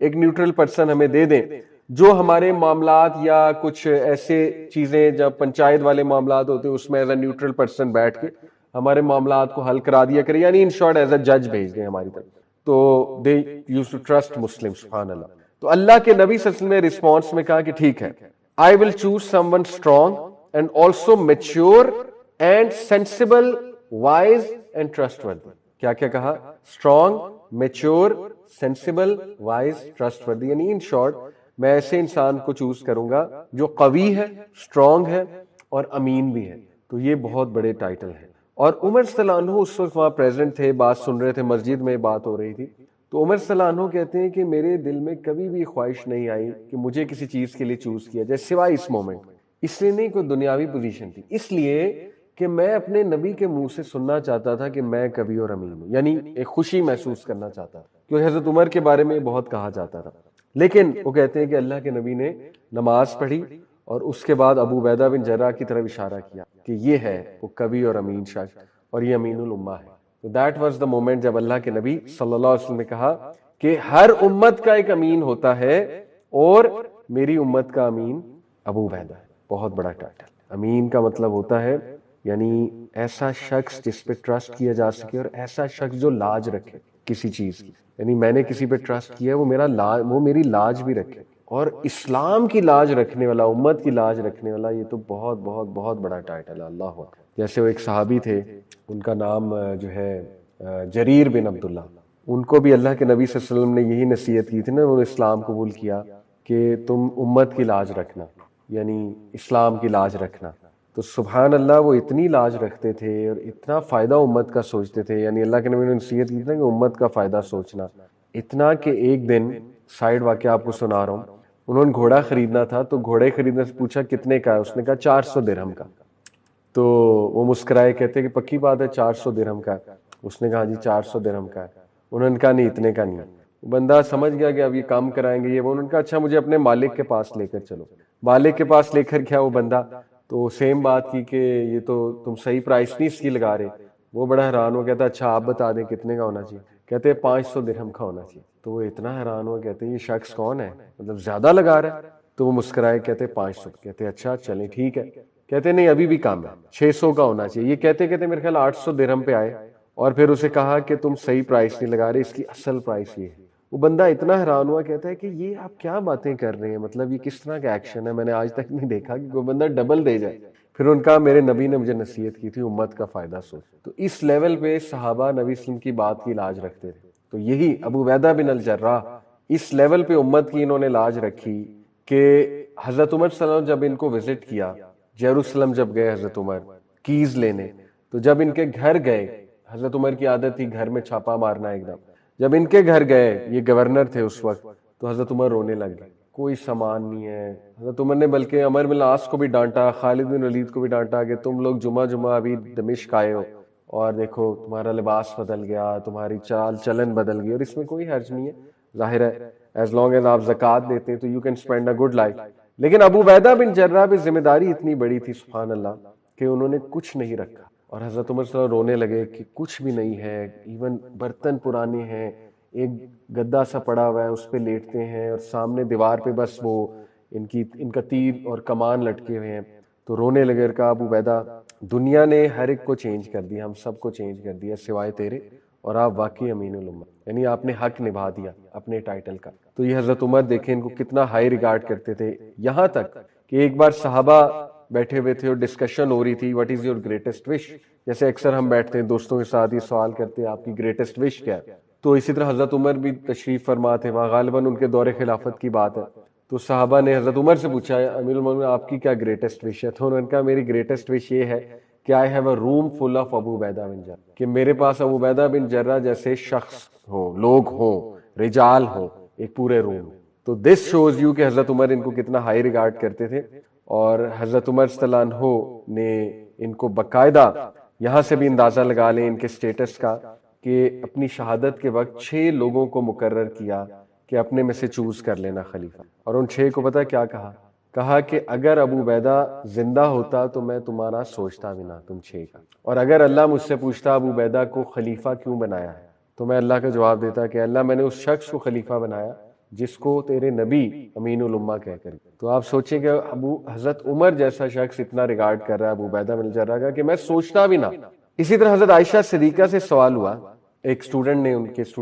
ایک نیوٹرل پرسن ہمیں دے دیں جو ہمارے معاملات یا کچھ ایسے چیزیں جب پنچایت والے معاملات ہوتے ہیں اس میں ایز اے نیوٹرل پرسن بیٹھ کے ہمارے معاملات کو حل کرا دیا کرے، یعنی ان شارٹ ایز اے جج بھیج دیں ہماری طرف. تو دے یوز ٹو ٹرسٹ مسلم. سبحان اللہ. تو اللہ کے نبی صلی اللہ علیہ وسلم نے رسپانس میں کہا کہ ٹھیک ہے، I will choose someone strong and also mature and sensible, wise and trustworthy. کیا کیا کہا؟ strong, mature, sensible, wise, trustworthy. یعنی ان شارٹ میں ایسے انسان کو چوز کروں گا جو قوی ہے، اسٹرانگ ہے اور امین بھی ہے. تو یہ بہت بڑے ٹائٹل ہیں. اور عمر صلی اللہ عنہ اس وقت وہاں پریزنٹ تھے، بات سن رہے تھے، مسجد میں بات ہو رہی تھی. تو عمر صلی اللہ عنہ کہتے ہیں کہ میرے دل میں کبھی بھی خواہش نہیں آئی کہ مجھے کسی چیز کے لیے چوز کیا جائے سوائے اس مومنٹ. اس لیے نہیں کوئی دنیاوی پوزیشن تھی، اس لیے کہ میں اپنے نبی کے منہ سے سننا چاہتا تھا کہ میں کبھی اور امین ہوں، یعنی ایک خوشی محسوس کرنا چاہتا تھا، کیونکہ حضرت عمر کے بارے میں بہت کہا جاتا تھا. لیکن وہ کہتے ہیں کہ اللہ کے نبی نے نماز پڑھی اور اس کے بعد ابو عبیدہ بن جرح کی طرف اشارہ کیا کہ یہ ہے وہ کبھی اور امین شخص، اور یہ امین الامہ ہے. تو دیٹ واز دا مومنٹ جب اللہ کے نبی صلی اللہ علیہ وسلم نے کہا کہ ہر امت کا ایک امین ہوتا ہے اور میری امت کا امین ابو عبیدہ ہے. بہت بڑا ٹائٹل. امین کا مطلب ہوتا ہے یعنی ایسا شخص جس پہ ٹرسٹ کیا جا سکے اور ایسا شخص جو لاج رکھے کسی چیز کی. یعنی میں نے کسی پہ ٹرسٹ کیا وہ وہ میری لاج بھی رکھے، اور اسلام کی لاج رکھنے والا، امت کی لاج رکھنے والا، یہ تو بہت بہت بہت بڑا ٹائٹل ہے. اللہ اکبر. جیسے وہ ایک صحابی تھے، ان کا نام جو ہے جریر بن عبداللہ، ان کو بھی اللہ کے نبی صلی اللہ علیہ وسلم نے یہی نصیحت کی تھی نا، انہوں نے اسلام قبول کیا کہ تم امت کی لاج رکھنا، یعنی اسلام کی لاج رکھنا. تو سبحان اللہ وہ اتنی لاج رکھتے تھے اور اتنا فائدہ امت کا سوچتے تھے. یعنی اللہ کے نبی نے نصیحت کی تھی کہ امت کا فائدہ سوچنا، اتنا کہ ایک دن سائیڈ واقعہ آپ کو سنا رہا ہوں، انہوں نے گھوڑا خریدنا تھا. تو گھوڑے خریدنے سے پوچھا کتنے کا ہے، اس نے کہا 400 درہم کا. تو وہ مسکرائے، کہتے کہ پکی بات ہے 400 درہم کا ہے؟ اس نے کہا جی 400 درہم کا ہے. انہوں نے کہا نہیں اتنے کا نہیں. بندہ سمجھ گیا کہ اب یہ کام کرائیں گے یہ وہ. انہوں نے کہا اچھا مجھے اپنے مالک کے پاس لے کر چلو. مالک کے پاس لے کر گیا وہ بندہ، تو سیم بات کی کہ یہ تو تم صحیح پرائس نہیں اس کی لگا رہے. وہ بڑا حیران ہوا، کہتا اچھا آپ بتا دیں کتنے کا ہونا چاہیے. کہتے 500 درہم کا ہونا چاہیے. تو وہ اتنا حیران ہوا، کہتے یہ شخص کون ہے، مطلب زیادہ لگا رہا ہے. تو وہ مسکرائے، کہتے 500. کہتے اچھا چلیں ٹھیک ہے. کہتے نہیں ابھی بھی کم ہے، 600 کا ہونا چاہیے. یہ کہتے میرے خیال 800 درہم پہ آئے اور پھر اسے کہا کہ تم صحیح پرائس نہیں لگا رہے، اس کی اصل پرائس یہ ہے. وہ بندہ اتنا حیران ہوا، کہتا ہے کہ یہ آپ کیا باتیں کر رہے ہیں، مطلب یہ کس طرح کا ایکشن ہے، میں نے آج تک نہیں دیکھا کہ کوئی بندہ ڈبل دے جائے. پھر ان کا میرے نبی نے مجھے نصیحت کی تھی امت کا فائدہ سوچ. تو اس لیول پہ صحابہ نبی صلی اللہ علیہ وسلم کی بات کی لاج رکھتے تھے. تو یہی ابو عبیدہ بن الجرح اس لیول پہ امت کی انہوں نے لاج رکھی کہ حضرت عمر صلی اللہ علیہ وسلم جب ان کو وزٹ کیا، یروشلم جب گئے حضرت عمر کیز لینے، تو جب ان کے گھر گئے، حضرت عمر کی عادت تھی گھر میں چھاپا مارنا ایک دم. جب ان کے گھر گئے، یہ گورنر تھے اس وقت، تو حضرت عمر رونے لگ گئے. کوئی سامان نہیں ہے. حضرت عمر نے بلکہ عمر بن العاص کو بھی ڈانٹا، خالد بن ولید کو بھی ڈانٹا کہ تم لوگ جمعہ ابھی دمشق آئے ہو اور دیکھو تمہارا لباس بدل گیا، تمہاری چال چلن بدل گئی، اور اس میں کوئی حرج نہیں ہے. ظاہر ہے ایز لانگ ایز آپ زکوٰۃ دیتے ہیں تو you can spend a good life. لیکن ابو عبیدہ بن جرح پہ ذمہ داری اتنی بڑی تھی سبحان اللہ کہ انہوں نے کچھ نہیں رکھا. اور حضرت عمر صلی اللہ علیہ وسلم رونے لگے کہ کچھ بھی نہیں ہے، ایون برتن پرانے ہیں، ایک گدا سا پڑا ہوا ہے اس پہ لیٹتے ہیں، اور سامنے دیوار پہ بس وہ ان کا تیر اور کمان لٹکے ہوئے ہیں. تو رونے لگے اور کہا ابو عبیدہ دنیا نے ہر ایک کو چینج کر دیا, ہم سب کو چینج کر دیا سوائے تیرے, اور آپ واقعی امین الامت, یعنی آپ نے حق نبھا دیا اپنے ٹائٹل کا. تو یہ حضرت عمر دیکھیں ان کو کتنا ہائی ریگارڈ کرتے تھے, یہاں تک کہ ایک بار صحابہ بیٹھے ہوئے تھے اور ڈسکشن ہو رہی تھی واٹ از یور گریٹسٹ وش. جیسے اکثر ہم بیٹھتے ہیں دوستوں کے ساتھ یہ سوال کرتے ہیں آپ کی گریٹسٹ وش کیا ہے, تو اسی طرح حضرت عمر بھی تشریف فرما تھے وہاں, غالباً ان کے دور خلافت کی بات ہے. تو صحابہ نے حضرت عمر سے پوچھا امیر المومنین آپ کی کیا گریٹسٹ وش ہے, تو انہوں نے کہا میری گریٹسٹ وش یہ ہے کہ I have a room full of Abu Ubaidah bin جرہ, کہ میرے پاس ابو عبیدہ بن جرہ جیسے شخص ہو, لوگ ہوں, رجال ہوں, ایک پورے روم. تو دس شوز یو کہ حضرت عمر ان کو کتنا ہائی ریگارڈ کرتے تھے. اور حضرت عمر صلی اللہ عنہ نے ان کو باقاعدہ, یہاں سے بھی اندازہ لگا لیں ان کے سٹیٹس کا, کہ اپنی شہادت کے وقت 6 لوگوں کو مقرر کیا کہ اپنے میں سے چوز کر لینا خلیفہ. اور ان 6 کو پتہ کیا کہا کہ اگر ابو عبیدہ زندہ ہوتا تو میں تمہارا سوچتا بھی نہ, تم 6 کا, اور اگر اللہ مجھ سے پوچھتا ابو عبیدہ کو خلیفہ کیوں بنایا ہے, تو میں اللہ کا جواب دیتا کہ اللہ میں نے اس شخص کو خلیفہ بنایا جس کو تیرے نبی امین الامہ کہہ کر. تو آپ سوچیں کہ حضرت عمر جیسا شخص اتنا ریگارڈ کر رہا ہے ابو عبیدہ بن جرہ کا کہ میں سوچتا بھی نہ. اسی طرح حضرت عائشہ صدیقہ سے سوال ہوا, ایک اسٹوڈنٹ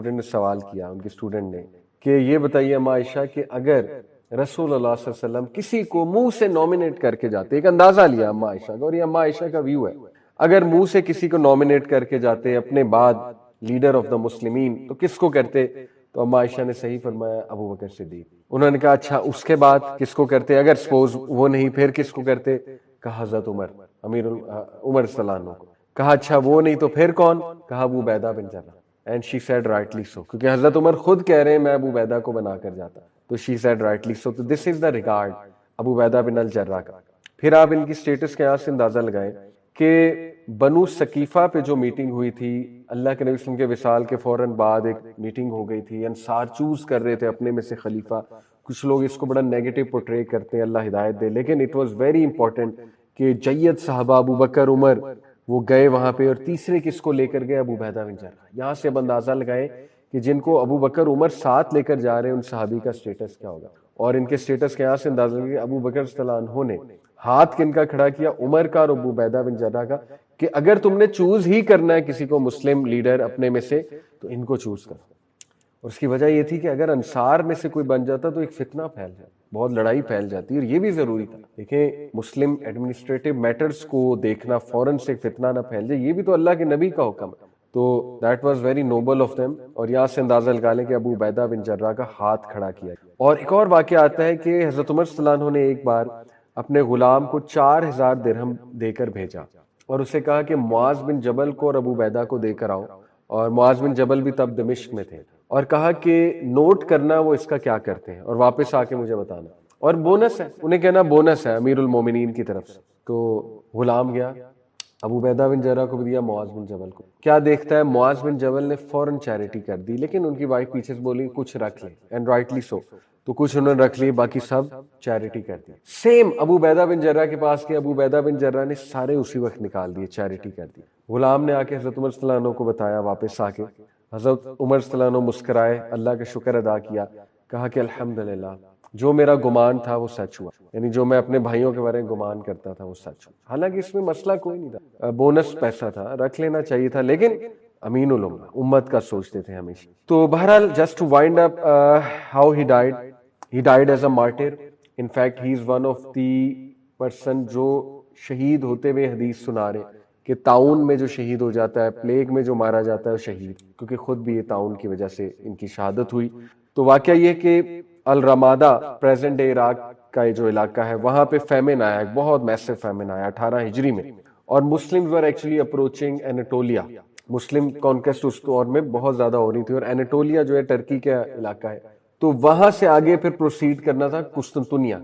نے سوال کیا, ان کے اسٹوڈنٹ نے, کہ یہ بتائیے اما عائشہ کہ اگر رسول اللہ صلی اللہ علیہ وسلم کسی کو منہ سے نومینیٹ کر کے جاتے, ایک اندازہ لیا اما عائشہ کا, اور یہ اما عائشہ کا ویو ہے, اگر منہ سے کسی کو نومینیٹ کر کے جاتے اپنے بعد لیڈر آف دا مسلمین تو کس کو کرتے, تو اما عائشہ نے صحیح فرمایا ابو بکر صدیق. انہوں نے کہا اچھا اس کے بعد کس کو کرتے, اگر سپوز وہ نہیں پھر کس کو کرتے, کہا حضرت عمر عمر صلی اللہ عنہ کو. کہا اچھا وہ نہیں تو پھر کون, کہا Abu Ubaidah bin Jarrah. And she said rightly so, کیونکہ حضرت عمر خود کہہ رہے ہیں میں ابو عبیدہ کو بنا کر جاتا, تو شی سیڈ رائٹلی سو. تو دس از دا ریگارڈ ابو عبیدہ بن الجرہ کا. پھر آپ ان کی سٹیٹس کے یہاں سے اندازہ لگائیں کہ بنو ثقیفہ پہ جو میٹنگ ہوئی تھی, اللہ کے نبی صلی اللہ علیہ وسلم کے وصال کے فوراً بعد ایک میٹنگ ہو گئی تھی, انصار چوز کر رہے تھے اپنے میں سے خلیفہ. کچھ لوگ اس کو بڑا نیگیٹو پورٹرے کرتے ہیں, اللہ ہدایت دے, لیکن اٹ واز ویری امپورٹنٹ کہ جید صحابہ ابو بکر عمر وہ گئے وہاں پہ, اور تیسرے کس کو لے کر گئے, ابو عبیدہ بن جرہ. یہاں سے اب اندازہ لگائیں کہ جن کو ابو بکر عمر ساتھ لے کر جا رہے ہیں ان صحابی کا سٹیٹس کیا ہوگا. اور ان کے سٹیٹس کے یہاں سے اندازہ لگائیں ابو بکر صلی اللہ عنہ نے ہاتھ کن کا کھڑا کیا, عمر کا اور ابو عبیدہ بن جرہ کا, کہ اگر تم نے چوز ہی کرنا ہے کسی کو مسلم لیڈر اپنے میں سے تو ان کو چوز کرو. اور اس کی وجہ یہ تھی کہ اگر انصار میں سے کوئی بن جاتا تو ایک فتنہ پھیل جاتا, بہت لڑائی پھیل جاتی, اور یہ بھی ضروری تھا. دیکھیں مسلم ایڈمنسٹریٹو میٹرز کو دیکھنا, فوراً سے فتنہ نہ پھیل جائے, یہ بھی تو اللہ کے نبی کا حکم ہے. تو that was very noble of them. اور یہاں سے اندازہ لگا لیں کہ ابو عبیدہ بن جرہ کا ہاتھ کھڑا کیا. اور ایک اور واقعہ آتا ہے کہ حضرت عمر صلی اللہ عنہ نے ایک بار اپنے غلام کو 4000 درہم دے کر بھیجا, اور اسے کہا کہ معاذ بن جبل کو اور ابو عبیدہ کو دے کر آؤ. اور معاذ بن جبل بھی تب دمشق میں تھے, اور کہا کہ نوٹ کرنا وہ اس کا کیا کرتے ہیں اور واپس آ کے مجھے بتانا, اور بونس ہے, انہیں کہنا بونس ہے امیر المومنین کی طرف سے. تو غلام گیا, ابو عبیدہ بن جرہ کو بھی دیا, معاذ بن جبل کو. کیا دیکھتا ہے معاذ بن جبل نے فوراً چیریٹی کر دی, لیکن ان کی وائف پیچھے سے بولی کچھ رکھ لے, اینڈ رائٹلی سو. تو کچھ انہوں نے رکھ لی, باقی سب چیریٹی کر دی. سیم ابو عبیدہ بن جرہ کے پاس کے ابو عبیدہ بن جرہ نے سارے اسی وقت نکال دیے, چیریٹی کر دی. غلام نے آ کے حضرت عمر صلی اللہ عنہ کو بتایا, واپس آ کے حضرت عمر صلی اللہ عنہ مسکرائے, اللہ کا شکر ادا کیا, کہا کہ الحمدللہ جو میرا گمان تھا وہ سچ ہوا, یعنی جو میں اپنے بھائیوں کے بارے میں گمان کرتا تھا وہ سچ ہوا. حالانکہ اس میں مسئلہ کوئی نہیں تھا, بونس پیسہ تھا, رکھ لینا چاہیے تھا, لیکن امین الامہ امت کا سوچتے تھے ہمیشہ. تو بہرحال just to wind up how he died as a martyr. in fact he is one of the person جو شہید ہوتے ہوئے حدیث سنا رہے کہ طاعون میں جو شہید ہو جاتا ہے, پلیگ میں جو مارا جاتا ہے وہ شہید, کیونکہ خود بھی یہ طاعون کی وجہ سے ان کی شہادت ہوئی. تو واقعہ یہ کہ الرمادہ پریزنٹ ڈے عراق کا جو علاقہ ہے وہاں پہ فیمن آیا, ایک بہت میسو فیمن آیا 18 ہجری میں, اور مسلم ور ایکچولی اپروچنگ اینٹولیا. مسلم کانکسٹ اس دور میں بہت زیادہ ہو رہی تھی, اور اینٹولیا جو ہے ٹرکی کا علاقہ ہے, تو وہاں سے آگے پھر پروسیڈ کرنا تھا قسطنطنیہ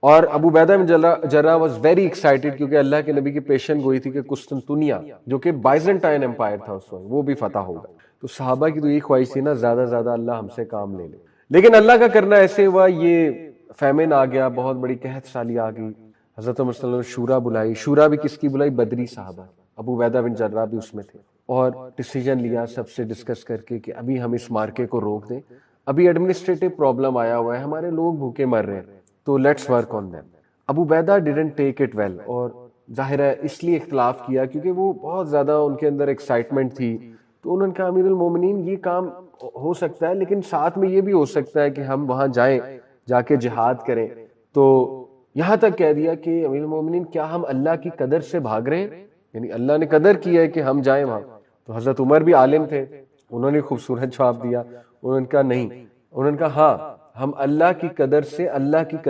اور ابو Ubaidah bin جرہ was very excited, کیونکہ اللہ کے نبی کی پیشن گوئی تھی کہ قسطنطنیہ جو کہ بائزنٹائن امپائر تھا اس وقت, وہ بھی فتح ہوگا. تو صحابہ کی تو یہ خواہش تھی نا, زیادہ زیادہ اللہ ہم سے کام لے لے, لیکن اللہ کا کرنا ایسے ہوا, یہ فیمن آ گیا, بہت بڑی قحط سالی آ گئی. حضرت عمر صلی اللہ علیہ وسلم نے شورا بلائی. شورا بھی کس کی بلائی؟ بدری صحابہ, ابو عبیدہ بن جرہ بھی اس میں تھے, اور ڈیسیجن لیا سب سے ڈسکس کر کے کہ ابھی ہم اس مارکے کو روک دیں, ابھی ایڈمنسٹریٹو پرابلم آیا ہوا ہے, ہمارے لوگ بھوکے مر رہے ہیں, تو let's work on them. Abu Ubaidah didn't take it well, اور ظاہر ہے اس لیے اختلاف کیا کیونکہ وہ بہت زیادہ ان کے اندر ایکسائٹمنٹ تھی. تو انہوں نے کہا امیر المومنین یہ کام ہو سکتا ہے, لیکن ساتھ میں یہ بھی ہو سکتا ہے کہ ہم وہاں جائیں, جا کے جہاد کریں. تو یہاں تک کہہ دیا کہ امیر المومنین کیا ہم اللہ کی قدر سے بھاگ رہے ہیں, یعنی اللہ نے قدر کیا ہے کہ ہم جائیں وہاں. تو حضرت عمر بھی عالم تھے, انہوں نے خوبصورت جواب دیا. انہوں نے کہا نہیں, انہوں نے کہا ہاں, ہم اللہ کی قدر سے, اللہ کی قدر